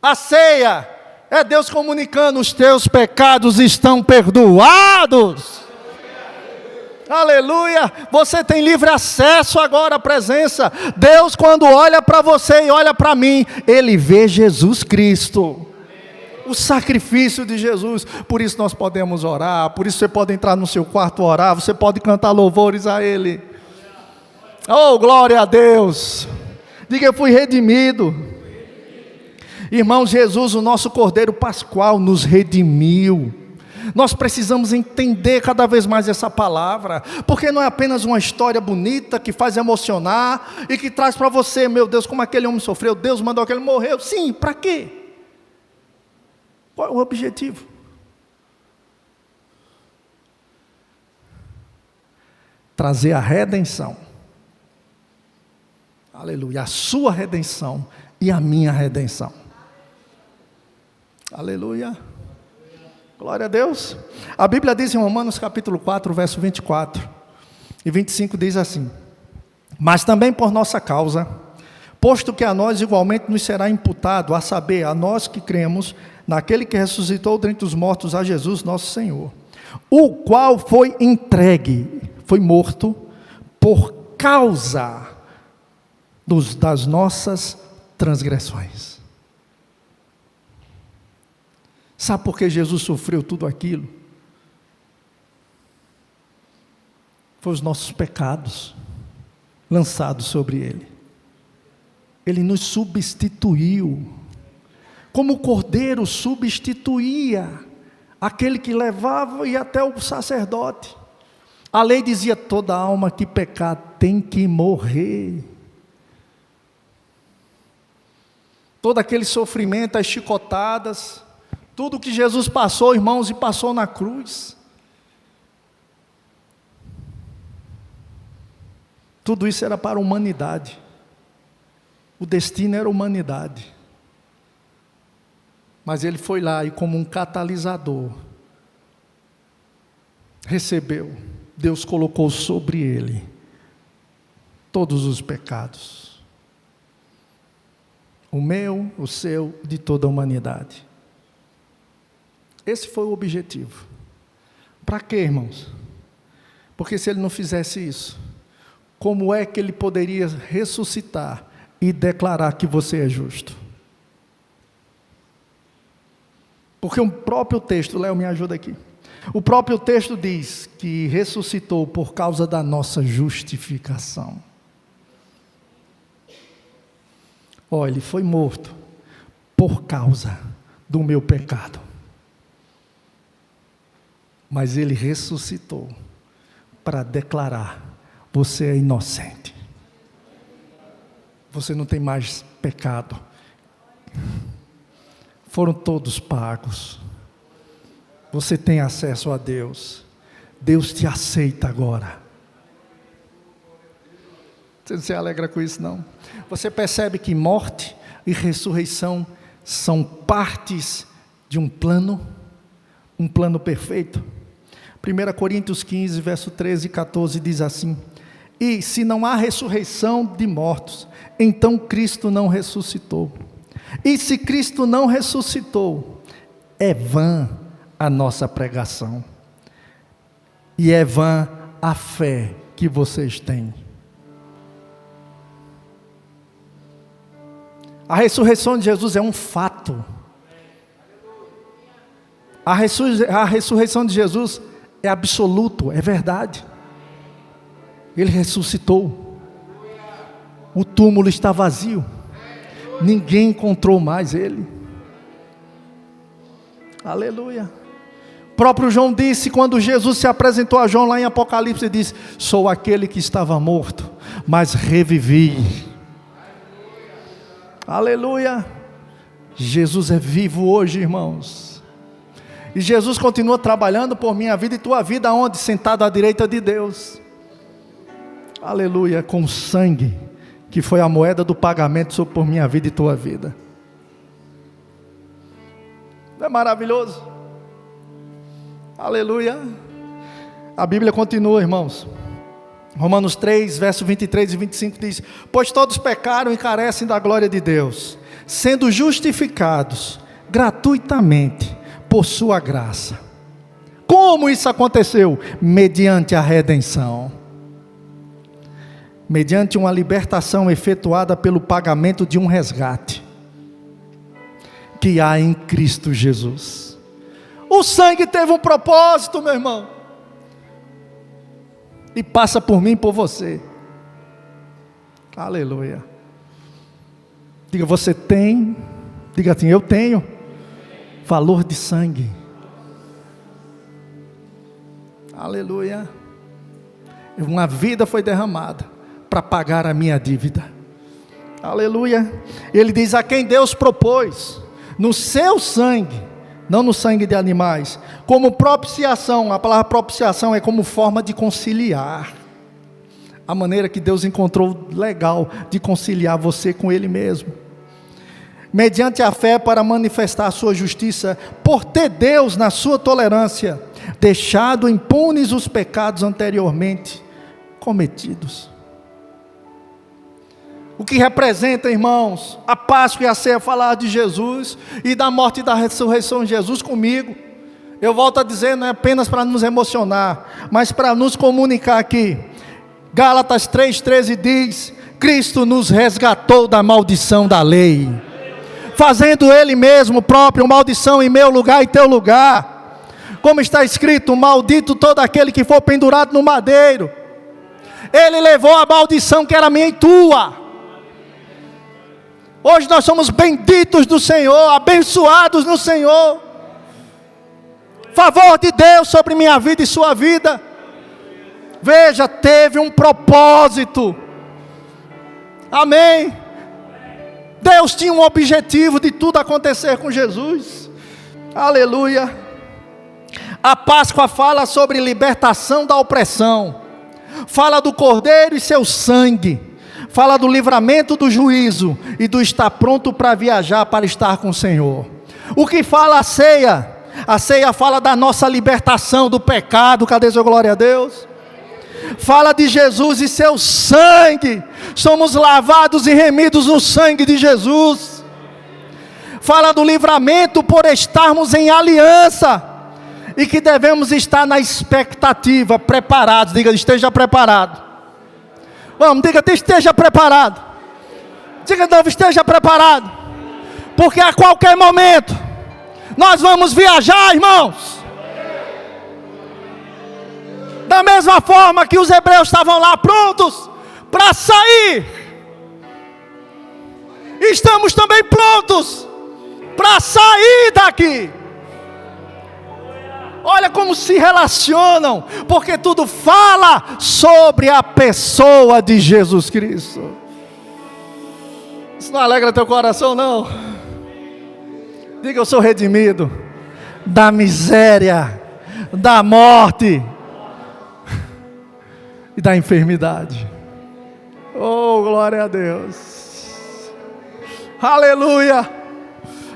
A ceia é Deus comunicando: os teus pecados estão perdoados. Aleluia. Você tem livre acesso agora à presença. Deus, quando olha para você e olha para mim, Ele vê Jesus Cristo, o sacrifício de Jesus. Por isso nós podemos orar, por isso você pode entrar no seu quarto orar, você pode cantar louvores a Ele. Oh, glória a Deus. Diga: eu fui redimido. Irmãos, Jesus, o nosso Cordeiro Pascual, nos redimiu. Nós precisamos entender cada vez mais essa palavra, porque não é apenas uma história bonita que faz emocionar e que traz para você: meu Deus, como aquele homem sofreu, Deus mandou que ele morreu. Sim, para quê? Qual é o objetivo? Trazer a redenção. Aleluia. A sua redenção e a minha redenção. Aleluia. Glória a Deus. A Bíblia diz em Romanos capítulo 4, verso 24 e 25, diz assim: mas também por nossa causa, posto que a nós igualmente nos será imputado, a saber, a nós que cremos naquele que ressuscitou dentre os mortos, a Jesus nosso Senhor, o qual foi entregue, foi morto, por causa das nossas transgressões. Sabe por que Jesus sofreu tudo aquilo? Foi os nossos pecados lançados sobre Ele. Ele nos substituiu, como o cordeiro substituía aquele que levava e até o sacerdote. A lei dizia: toda alma que pecar tem que morrer. Todo aquele sofrimento, as chicotadas, tudo que Jesus passou, irmãos, e passou na cruz, tudo isso era para a humanidade. O destino era a humanidade. Mas Ele foi lá e, como um catalisador, recebeu. Deus colocou sobre Ele todos os pecados. O meu, o seu, de toda a humanidade. Esse foi o objetivo. Para quê, irmãos? Porque se Ele não fizesse isso, como é que Ele poderia ressuscitar e declarar que você é justo? Porque o próprio texto, Léo, me ajuda aqui. O próprio texto diz que ressuscitou por causa da nossa justificação. Olha, Ele foi morto por causa do meu pecado. Mas Ele ressuscitou para declarar: você é inocente. Você não tem mais pecado. Foram todos pagos. Você tem acesso a Deus. Deus te aceita agora. Você não se alegra com isso, não? Você percebe que morte e ressurreição são partes de um plano perfeito? 1 Coríntios 15, verso 13 e 14 diz assim: e se não há ressurreição de mortos, então Cristo não ressuscitou. E se Cristo não ressuscitou, é vã a nossa pregação, e é vã a fé que vocês têm. A ressurreição de Jesus é um fato. A ressurreição de Jesus é absoluto, é verdade. Ele ressuscitou. O túmulo está vazio. Ninguém encontrou mais Ele. Aleluia. O próprio João disse, quando Jesus se apresentou a João lá em Apocalipse, ele disse: sou aquele que estava morto, mas revivi. Aleluia. Jesus é vivo hoje, irmãos. E Jesus continua trabalhando por minha vida e tua vida, aonde? Sentado à direita de Deus. Aleluia, com o sangue que foi a moeda do pagamento por minha vida e tua vida. Não é maravilhoso? Aleluia. A Bíblia continua, irmãos. Romanos 3, verso 23 e 25 diz: pois todos pecaram e carecem da glória de Deus, sendo justificados gratuitamente por sua graça. Como isso aconteceu? Mediante a redenção. Mediante uma libertação efetuada pelo pagamento de um resgate que há em Cristo Jesus. O sangue teve um propósito, meu irmão, e passa por mim e por você. Aleluia. Diga, você tem, diga assim, eu tenho valor de sangue. Aleluia. Uma vida foi derramada para pagar a minha dívida. Aleluia. Ele diz: a quem Deus propôs no seu sangue, não no sangue de animais, como propiciação. A palavra propiciação é como forma de conciliar. A maneira que Deus encontrou legal de conciliar você com Ele mesmo. Mediante a fé, para manifestar a sua justiça, por ter Deus, na sua tolerância, deixado impunes os pecados anteriormente cometidos. O que representa, irmãos, a Páscoa e a ceia, falar de Jesus e da morte e da ressurreição de Jesus comigo. Eu volto a dizer, não é apenas para nos emocionar, mas para nos comunicar aqui. Gálatas 3,13 diz: Cristo nos resgatou da maldição da lei, fazendo Ele mesmo próprio maldição em meu lugar e teu lugar. Como está escrito: maldito todo aquele que for pendurado no madeiro. Ele levou a maldição que era minha e tua. Hoje nós somos benditos do Senhor, abençoados no Senhor. Favor de Deus sobre minha vida e sua vida. Veja, teve um propósito. Amém. Deus tinha um objetivo de tudo acontecer com Jesus. Aleluia. A Páscoa fala sobre libertação da opressão. Fala do Cordeiro e seu sangue. Fala do livramento do juízo e do estar pronto para viajar para estar com o Senhor. O que fala a ceia? A ceia fala da nossa libertação do pecado. Cadê sua glória a Deus? Fala de Jesus e seu sangue. Somos lavados e remidos no sangue de Jesus. Fala do livramento por estarmos em aliança. E que devemos estar na expectativa, preparados. Diga, esteja preparado. Vamos, diga, esteja preparado. Diga de novo, esteja preparado. Porque a qualquer momento nós vamos viajar, irmãos. Da mesma forma que os hebreus estavam lá prontos para sair, estamos também prontos para sair daqui. Olha como se relacionam, porque tudo fala sobre a pessoa de Jesus Cristo. Isso não alegra teu coração, não? Diga, eu sou redimido da miséria, da morte e da enfermidade. Oh, glória a Deus. Aleluia.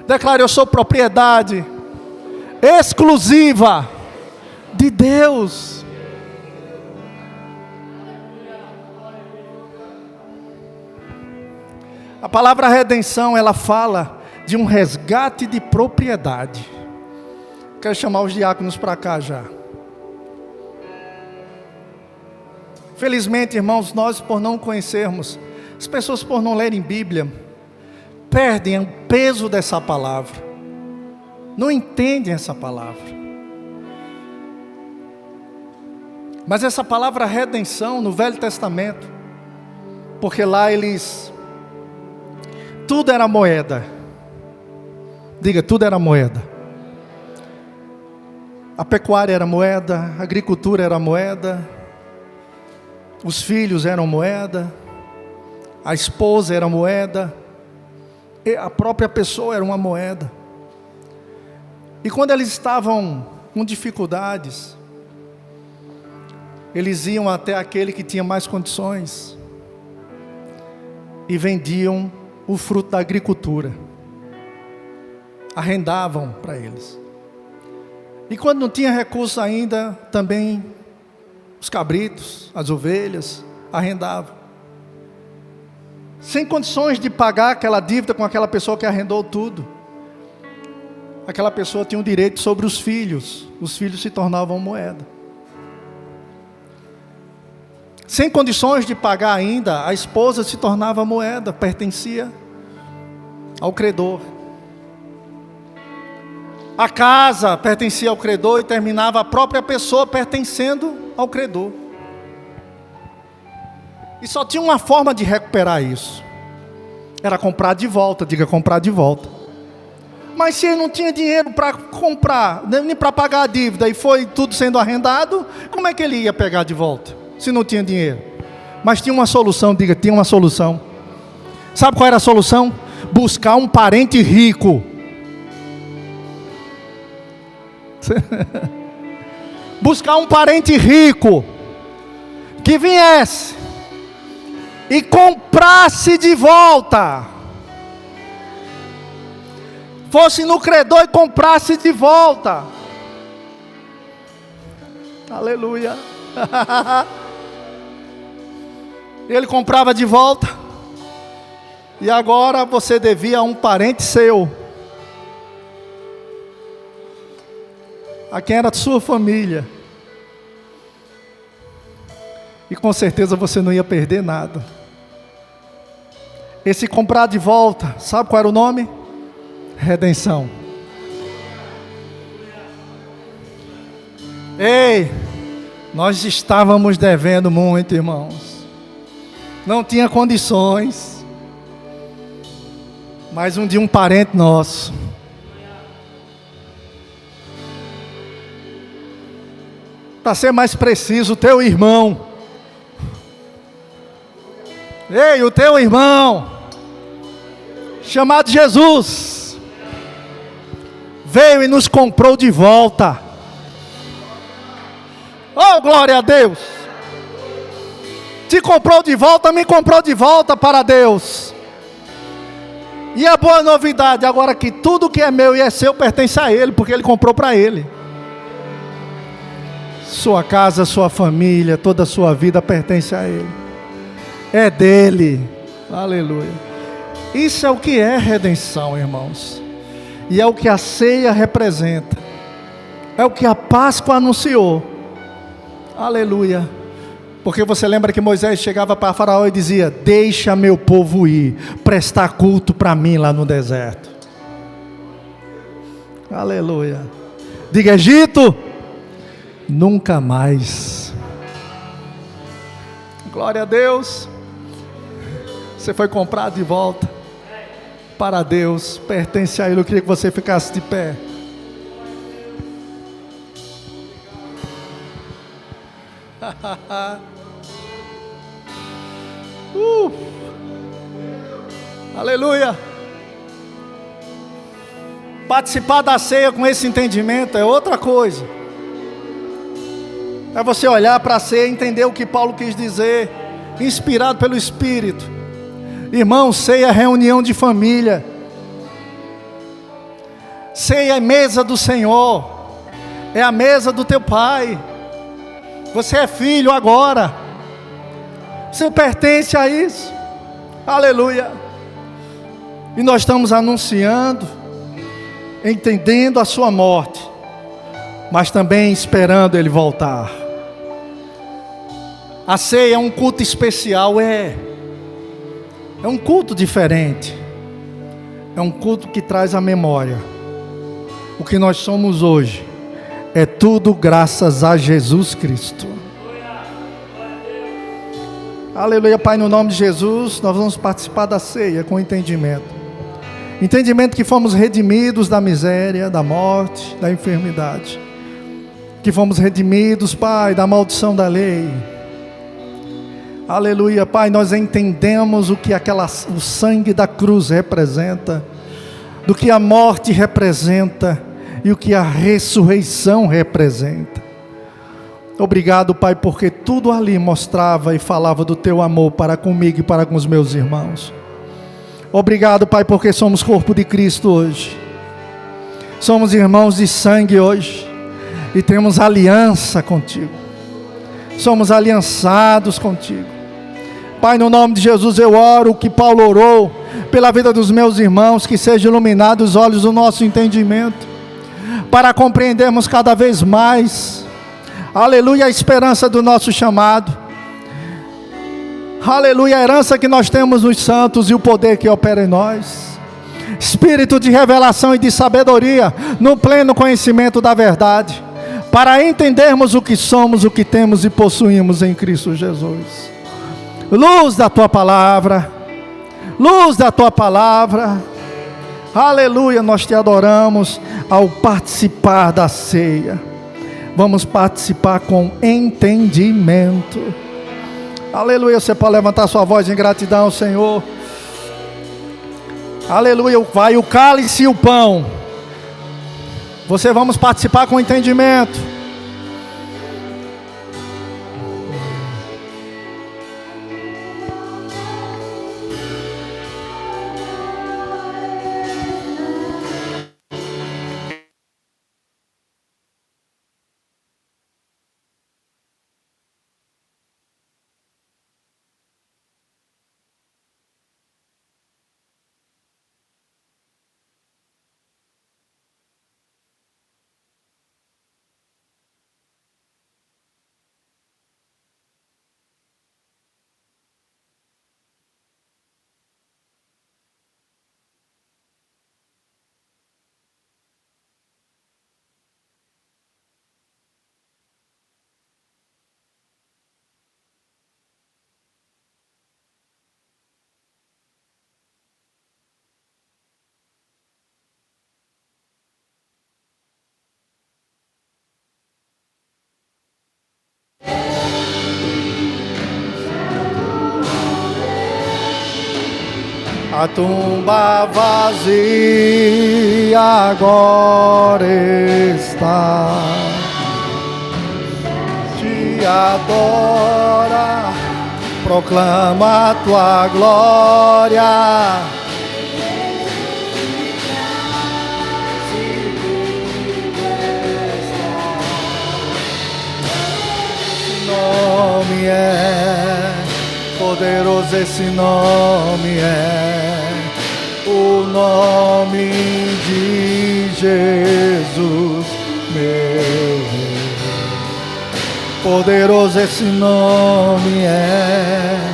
Declare: eu sou propriedade exclusiva de Deus. A palavra redenção, ela fala de um resgate de propriedade. Quero chamar os diáconos para cá já. Felizmente, irmãos, nós por não conhecermos, as pessoas por não lerem Bíblia, perdem o peso dessa palavra. Não entendem essa palavra. Mas essa palavra redenção no Velho Testamento, porque lá tudo era moeda. Diga, tudo era moeda. A pecuária era moeda, a agricultura era moeda, os filhos eram moeda, a esposa era moeda, e a própria pessoa era uma moeda. E quando eles estavam com dificuldades, eles iam até aquele que tinha mais condições. e vendiam o fruto da agricultura. Arrendavam para eles. E quando não tinha recurso ainda, também os cabritos, as ovelhas, arrendavam. Sem condições de pagar aquela dívida com aquela pessoa que arrendou tudo, aquela pessoa tinha um direito sobre os filhos se tornavam moeda. Sem condições de pagar ainda, a esposa se tornava moeda, pertencia ao credor. A casa pertencia ao credor e terminava a própria pessoa pertencendo ao credor. E só tinha uma forma de recuperar isso. Era comprar de volta, diga comprar de volta. Mas se ele não tinha dinheiro para comprar, nem para pagar a dívida, e foi tudo sendo arrendado, como é que ele ia pegar de volta? Se não tinha dinheiro. Mas tinha uma solução, diga, tinha uma solução. Sabe qual era a solução? Buscar um parente rico. Buscar um parente rico que viesse e comprasse de volta, fosse no credor e comprasse de volta. Aleluia. Ele comprava de volta, e agora você devia a um parente seu, a quem era de sua família, e com certeza você não ia perder nada. Esse comprar de volta, sabe qual era o nome? Redenção. Ei, nós estávamos devendo muito, irmãos, não tinha condições, mas um dia um parente nosso, para ser mais preciso, o teu irmão, ei, o teu irmão, chamado Jesus, veio e nos comprou de volta. Oh, glória a Deus! Te comprou de volta, me comprou de volta para Deus. E a boa novidade, agora que tudo que é meu e é seu pertence a Ele, porque Ele comprou para Ele. Sua casa, sua família, toda a sua vida pertence a Ele. É dele. Aleluia. Isso é o que é redenção, irmãos. E é o que a ceia representa. É o que a Páscoa anunciou. Aleluia. Porque você lembra que Moisés chegava para Faraó e dizia: deixa meu povo ir, prestar culto para mim lá no deserto. Aleluia. Diga: Egito, nunca mais. Glória a Deus. Você foi comprado de volta para Deus, pertence a Ele. Eu queria que você ficasse de pé. Aleluia. Participar da ceia com esse entendimento é outra coisa. É você olhar para a ceia e entender o que Paulo quis dizer, inspirado pelo Espírito. Irmão, ceia é reunião de família. Ceia é mesa do Senhor. É a mesa do teu Pai. Você é filho agora. Você pertence a isso. Aleluia. E nós estamos anunciando, entendendo a sua morte, mas também esperando Ele voltar. A ceia é um culto especial, é um culto diferente. É um culto que traz à memória o que nós somos hoje. É tudo graças a Jesus Cristo. Aleluia. Pai, no nome de Jesus, nós vamos participar da ceia com entendimento. Entendimento que fomos redimidos da miséria, da morte, da enfermidade. Que fomos redimidos, Pai, da maldição da lei. Aleluia, Pai, nós entendemos o que o sangue da cruz representa, do que a morte representa e o que a ressurreição representa. Obrigado, Pai, porque tudo ali mostrava e falava do Teu amor para comigo e para com os meus irmãos. Obrigado, Pai, porque somos corpo de Cristo hoje. Somos irmãos de sangue hoje. E temos aliança contigo. Somos aliançados contigo. Pai, no nome de Jesus eu oro o que Paulo orou pela vida dos meus irmãos, que sejam iluminados os olhos do nosso entendimento, para compreendermos cada vez mais, aleluia, a esperança do nosso chamado, aleluia, a herança que nós temos nos santos e o poder que opera em nós, espírito de revelação e de sabedoria, no pleno conhecimento da verdade, para entendermos o que somos, o que temos e possuímos em Cristo Jesus. Luz da Tua palavra, luz da Tua palavra, aleluia, nós Te adoramos ao participar da ceia. Vamos participar com entendimento. Aleluia, você pode levantar sua voz em gratidão ao Senhor. Aleluia, vai o cálice e o pão. Você vamos participar com entendimento. A tumba vazia agora está, te adora, proclama a Tua glória. Esse nome é poderoso, esse nome é o nome de Jesus, meu Rei. Poderoso esse nome é.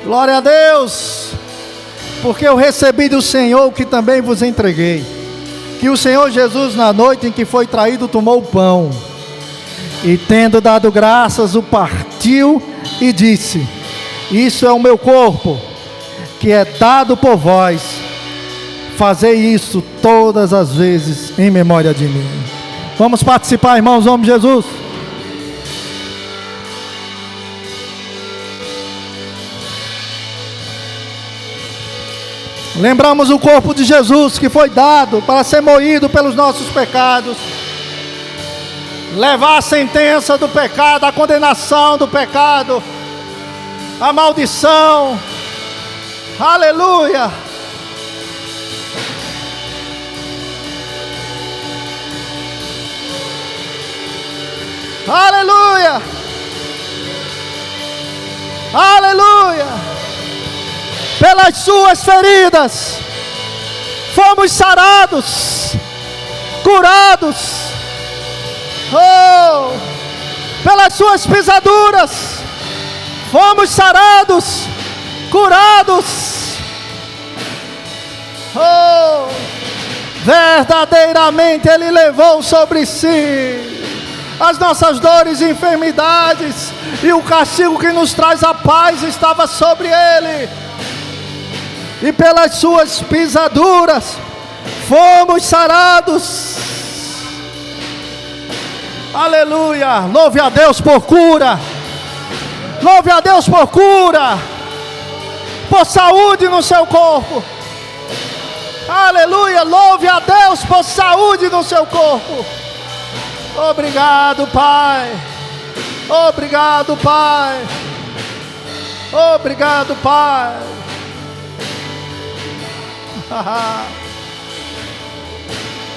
Glória a Deus, porque eu recebi do Senhor o que também vos entreguei, que o Senhor Jesus, na noite em que foi traído, tomou o pão, e tendo dado graças, o partiu e disse: isso é o meu corpo, que é dado por vós, fazei isso todas as vezes em memória de mim. Vamos participar, irmãos, em nome de Jesus. Lembramos o corpo de Jesus que foi dado para ser moído pelos nossos pecados, levar a sentença do pecado, a condenação do pecado, a maldição. Aleluia! Aleluia! Aleluia! Pelas suas feridas fomos sarados, curados. Oh, pelas suas pisaduras fomos sarados, curados. Oh, verdadeiramente Ele levou sobre si as nossas dores e enfermidades, e o castigo que nos traz a paz estava sobre Ele. E pelas suas pisaduras fomos sarados. Aleluia. Louve a Deus por cura. Louve a Deus por cura. Por saúde no seu corpo. Aleluia. Louve a Deus por saúde no seu corpo. Obrigado, Pai. Obrigado, Pai. Obrigado, Pai.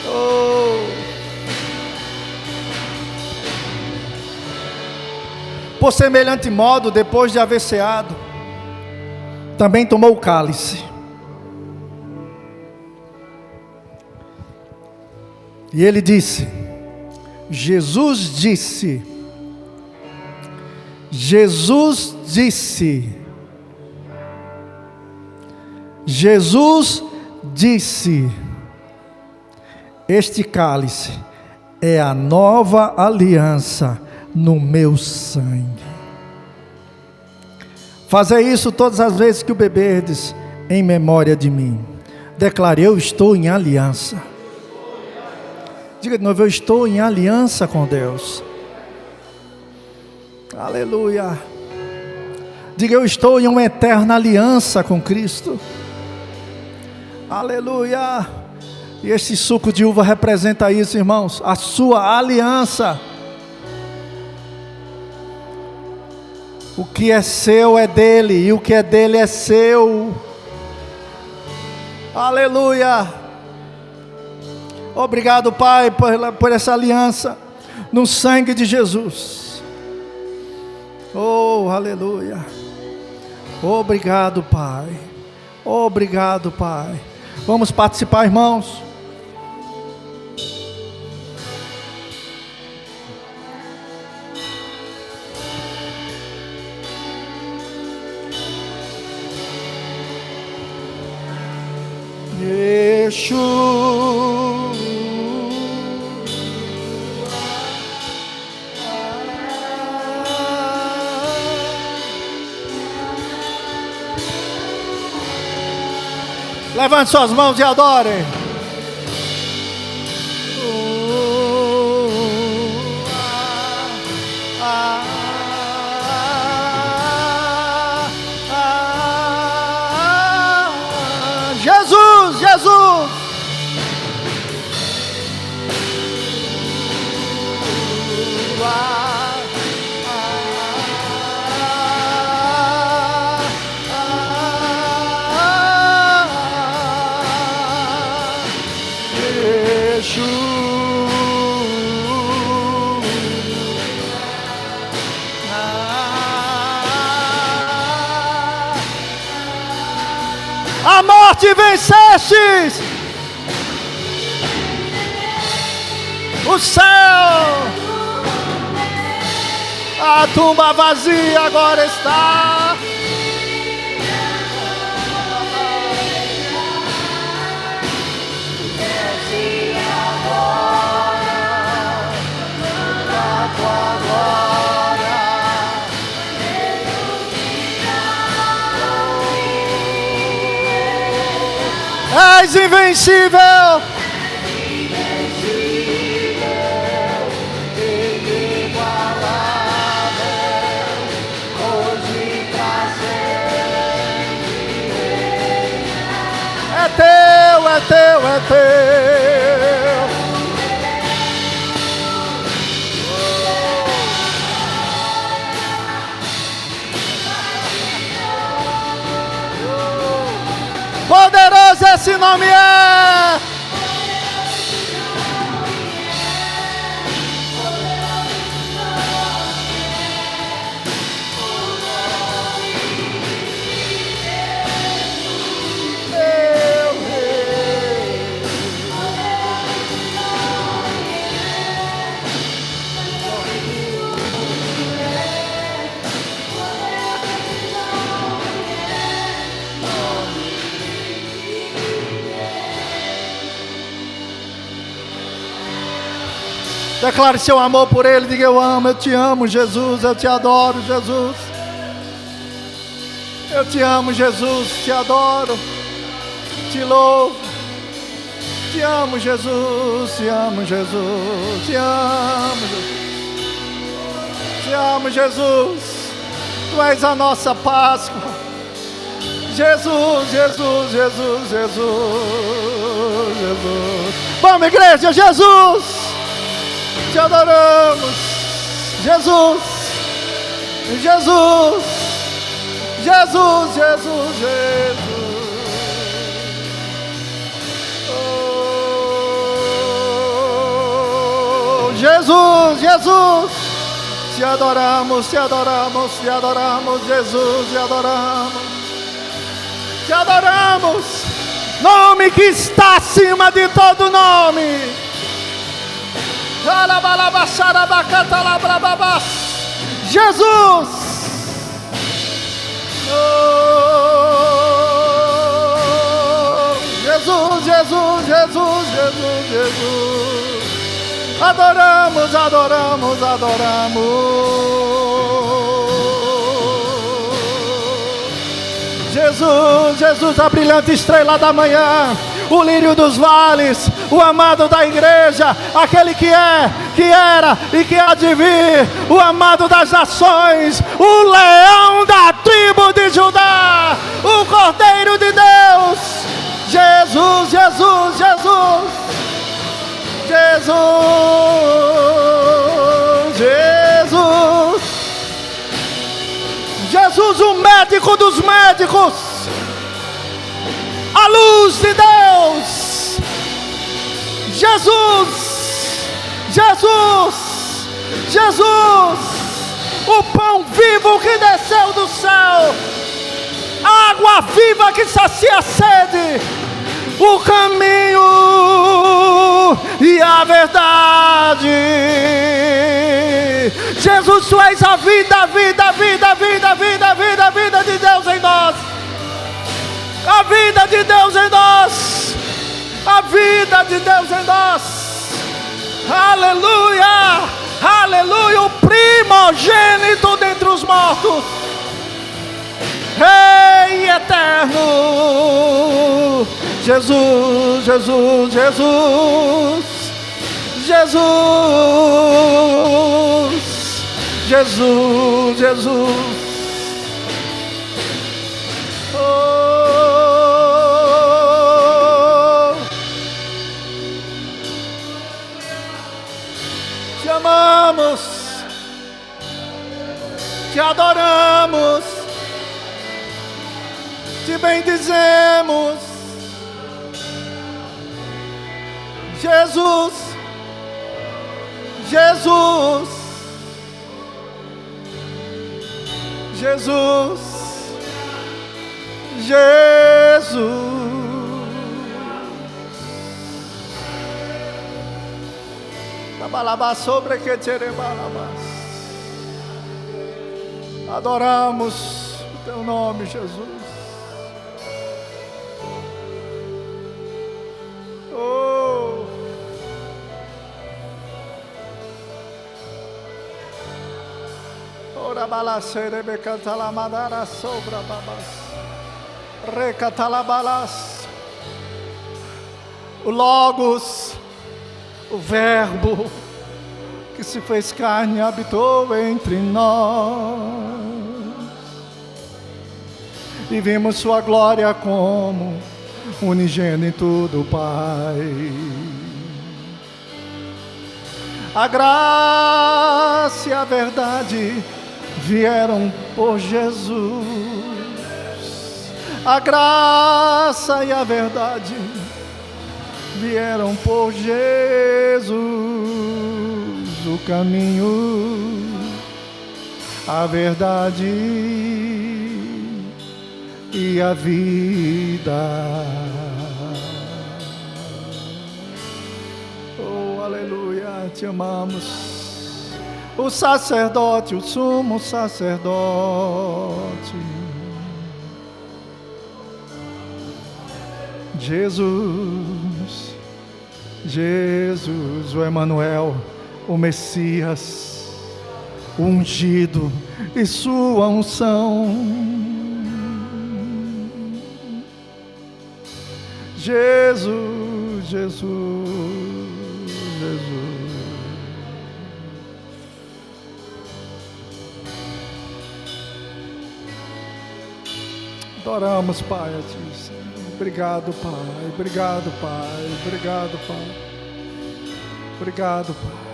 Oh. Por semelhante modo, depois de haver ceado, também tomou o cálice. E ele disse, Jesus disse, este cálice é a nova aliança no meu sangue. Fazei isso todas as vezes que o beberdes, em memória de mim. Declare, eu estou em aliança. Diga de novo, eu estou em aliança com Deus. Aleluia. Diga, eu estou em uma eterna aliança com Cristo. Aleluia. E este suco de uva representa isso, irmãos, a sua aliança. O que é seu é dele, e o que é dele é seu. Aleluia. Obrigado, Pai, por essa aliança no sangue de Jesus. Oh, aleluia. Obrigado, Pai. Obrigado, Pai. Vamos participar, irmãos. Yeshua. Levante suas mãos e adore. Jesus, Jesus. A morte vencestes, o céu, a tumba vazia agora está. És invencível, inigualável, hoje pra sempre. É teu, é teu, é teu. Poderoso esse nome é. Declare seu amor por Ele, diga eu amo, eu te amo, Jesus, eu te adoro, Jesus. Eu te amo, Jesus, te adoro, te louvo, te Te amo, Jesus, te amo, Jesus, te amo, Jesus. Te amo, Jesus. Tu és a nossa Páscoa. Jesus, Jesus, Jesus, Jesus, Jesus. Vamos, igreja, Jesus. Te adoramos. Jesus, Jesus, Jesus, Jesus, Jesus. Oh, Jesus, Jesus. Te adoramos, te adoramos, te adoramos, Jesus, te adoramos. Te adoramos, nome que está acima de todo nome. Jesus. Oh, Jesus, Jesus, Jesus, Jesus, Jesus. Adoramos, adoramos, adoramos. Jesus, Jesus, a brilhante estrela da manhã, o lírio dos vales, o amado da igreja, aquele que é, que era e que há de vir, o amado das nações, o leão da tribo de Judá, o Cordeiro de Deus. Jesus, Jesus, Jesus, Jesus, Jesus. Jesus, o médico dos médicos, a luz de Deus. Jesus, Jesus, Jesus, o pão vivo que desceu do céu, a água viva que sacia a sede, o caminho e a verdade. Jesus, tu és a vida, a vida, a vida, a vida, a vida, a vida, a vida de Deus em nós. A vida de Deus em nós. A vida de Deus em nós. Aleluia, aleluia, o primogênito dentre os mortos. Rei eterno. Jesus, Jesus, Jesus, Jesus, Jesus, Jesus. Oh, te amamos, te adoramos, te bendizemos. Jesus, Jesus, Jesus, Jesus. Sobre que adoramos o teu nome, Jesus. Oh, ora balacere becantala madara sobra babas, recatala balas, o Logos, o Verbo que se fez carne e habitou entre nós, e vimos sua glória como unigênito do Pai. A graça e a verdade vieram por Jesus. A graça e a verdade vieram por Jesus. O caminho, a verdade e a vida. Oh, aleluia, te amamos. O sacerdote, o sumo sacerdote, Jesus, Jesus, o Emanuel, o Messias, o ungido e sua unção. Jesus, Jesus, Jesus. Adoramos, Pai, a Ti, Senhor. Obrigado, Pai. Obrigado, Pai. Obrigado, Pai. Obrigado, Pai.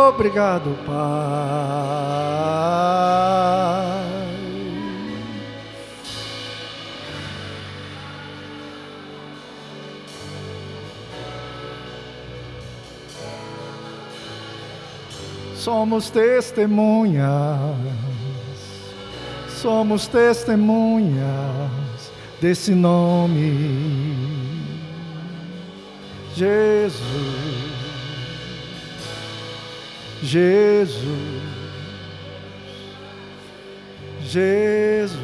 Obrigado, Pai. Somos testemunhas desse nome, Jesus, Jesus, Jesus.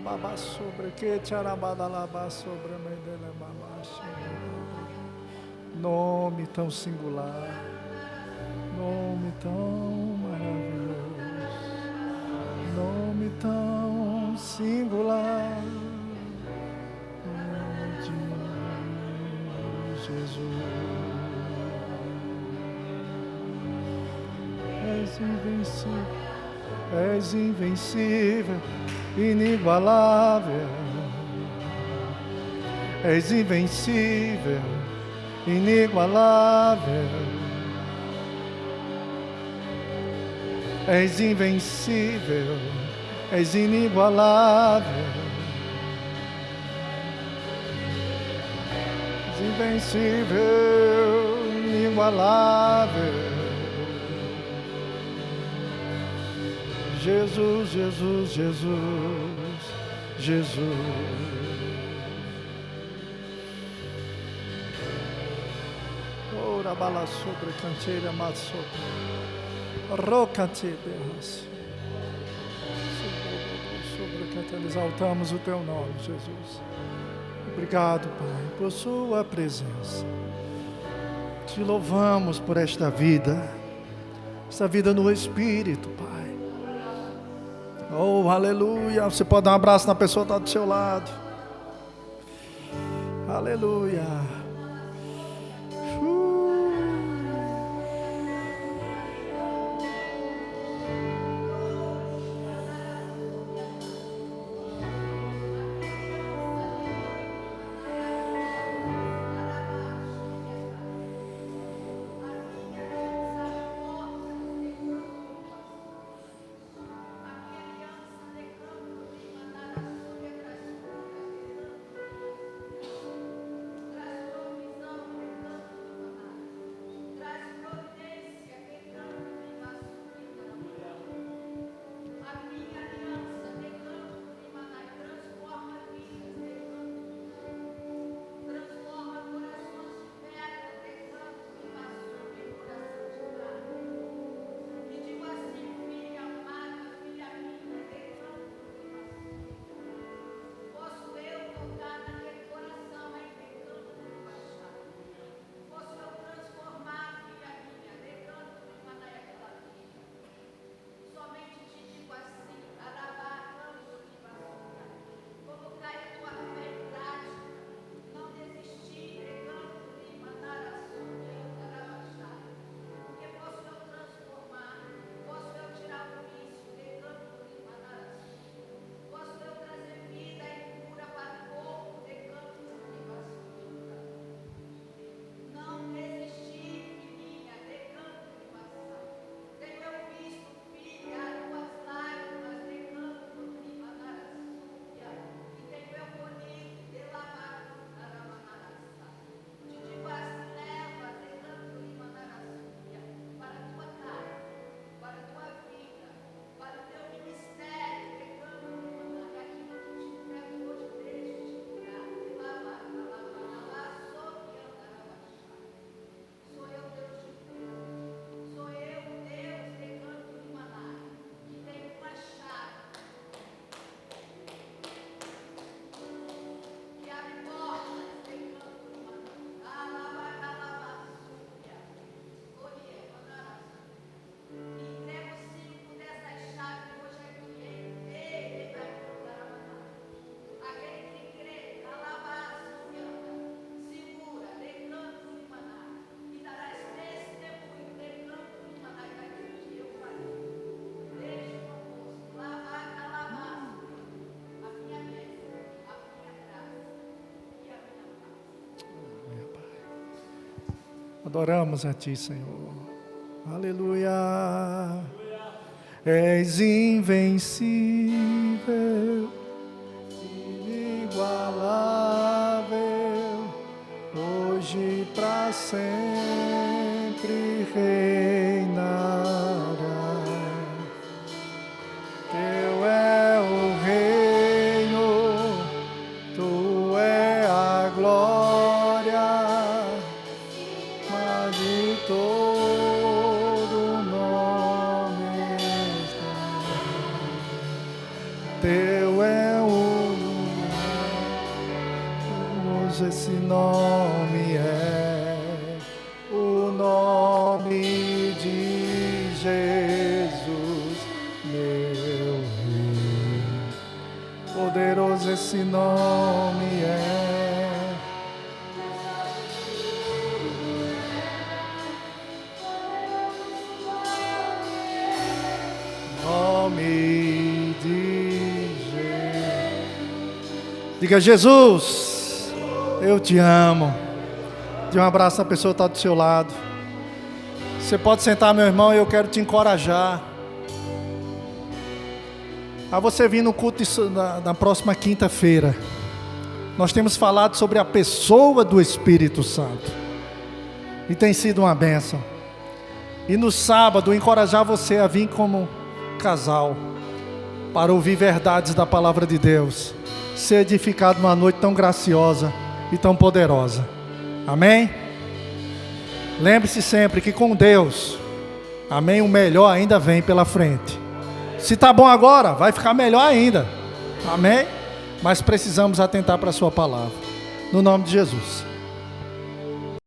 Babá sobre que tcharabadalabá sobre a mãe dela babá. Nome tão singular, nome tão maravilhoso, nome tão singular, nome de Jesus. És invencível, és invencível, inigualável, és invencível, inigualável, és invencível, és inigualável, és invencível, inigualável. Jesus, Jesus, Jesus, Jesus. Ora bala sobre canteira mas sobre rocate derrace. Sobre canteira exaltamos o teu nome, Jesus. Obrigado, Pai, por sua presença. Te louvamos por esta vida no Espírito, Pai. Oh, aleluia. Você pode dar um abraço na pessoa que está do seu lado. Aleluia. Adoramos a Ti, Senhor. Aleluia. És invencível, inigualável, hoje para sempre reinará. Teu é o reino, Tu é a glória, mas de todo nome está. Teu é o nome, esse nome é o nome de Jesus, meu Rei. Poderoso esse nome é. Nome de Jesus. Diga: Jesus, eu te amo. Dê um abraço na pessoa que está do seu lado. Você pode sentar, meu irmão, e eu quero te encorajar a você vir no culto na próxima quinta-feira. Nós temos falado sobre a pessoa do Espírito Santo e tem sido uma bênção. E no sábado, encorajar você a vir como casal para ouvir verdades da palavra de Deus, ser edificado numa noite tão graciosa e tão poderosa. Amém? Lembre-se sempre que com Deus, amém, o melhor ainda vem pela frente. Se está bom agora, vai ficar melhor ainda. Amém? Mas precisamos atentar para a sua palavra. No nome de Jesus.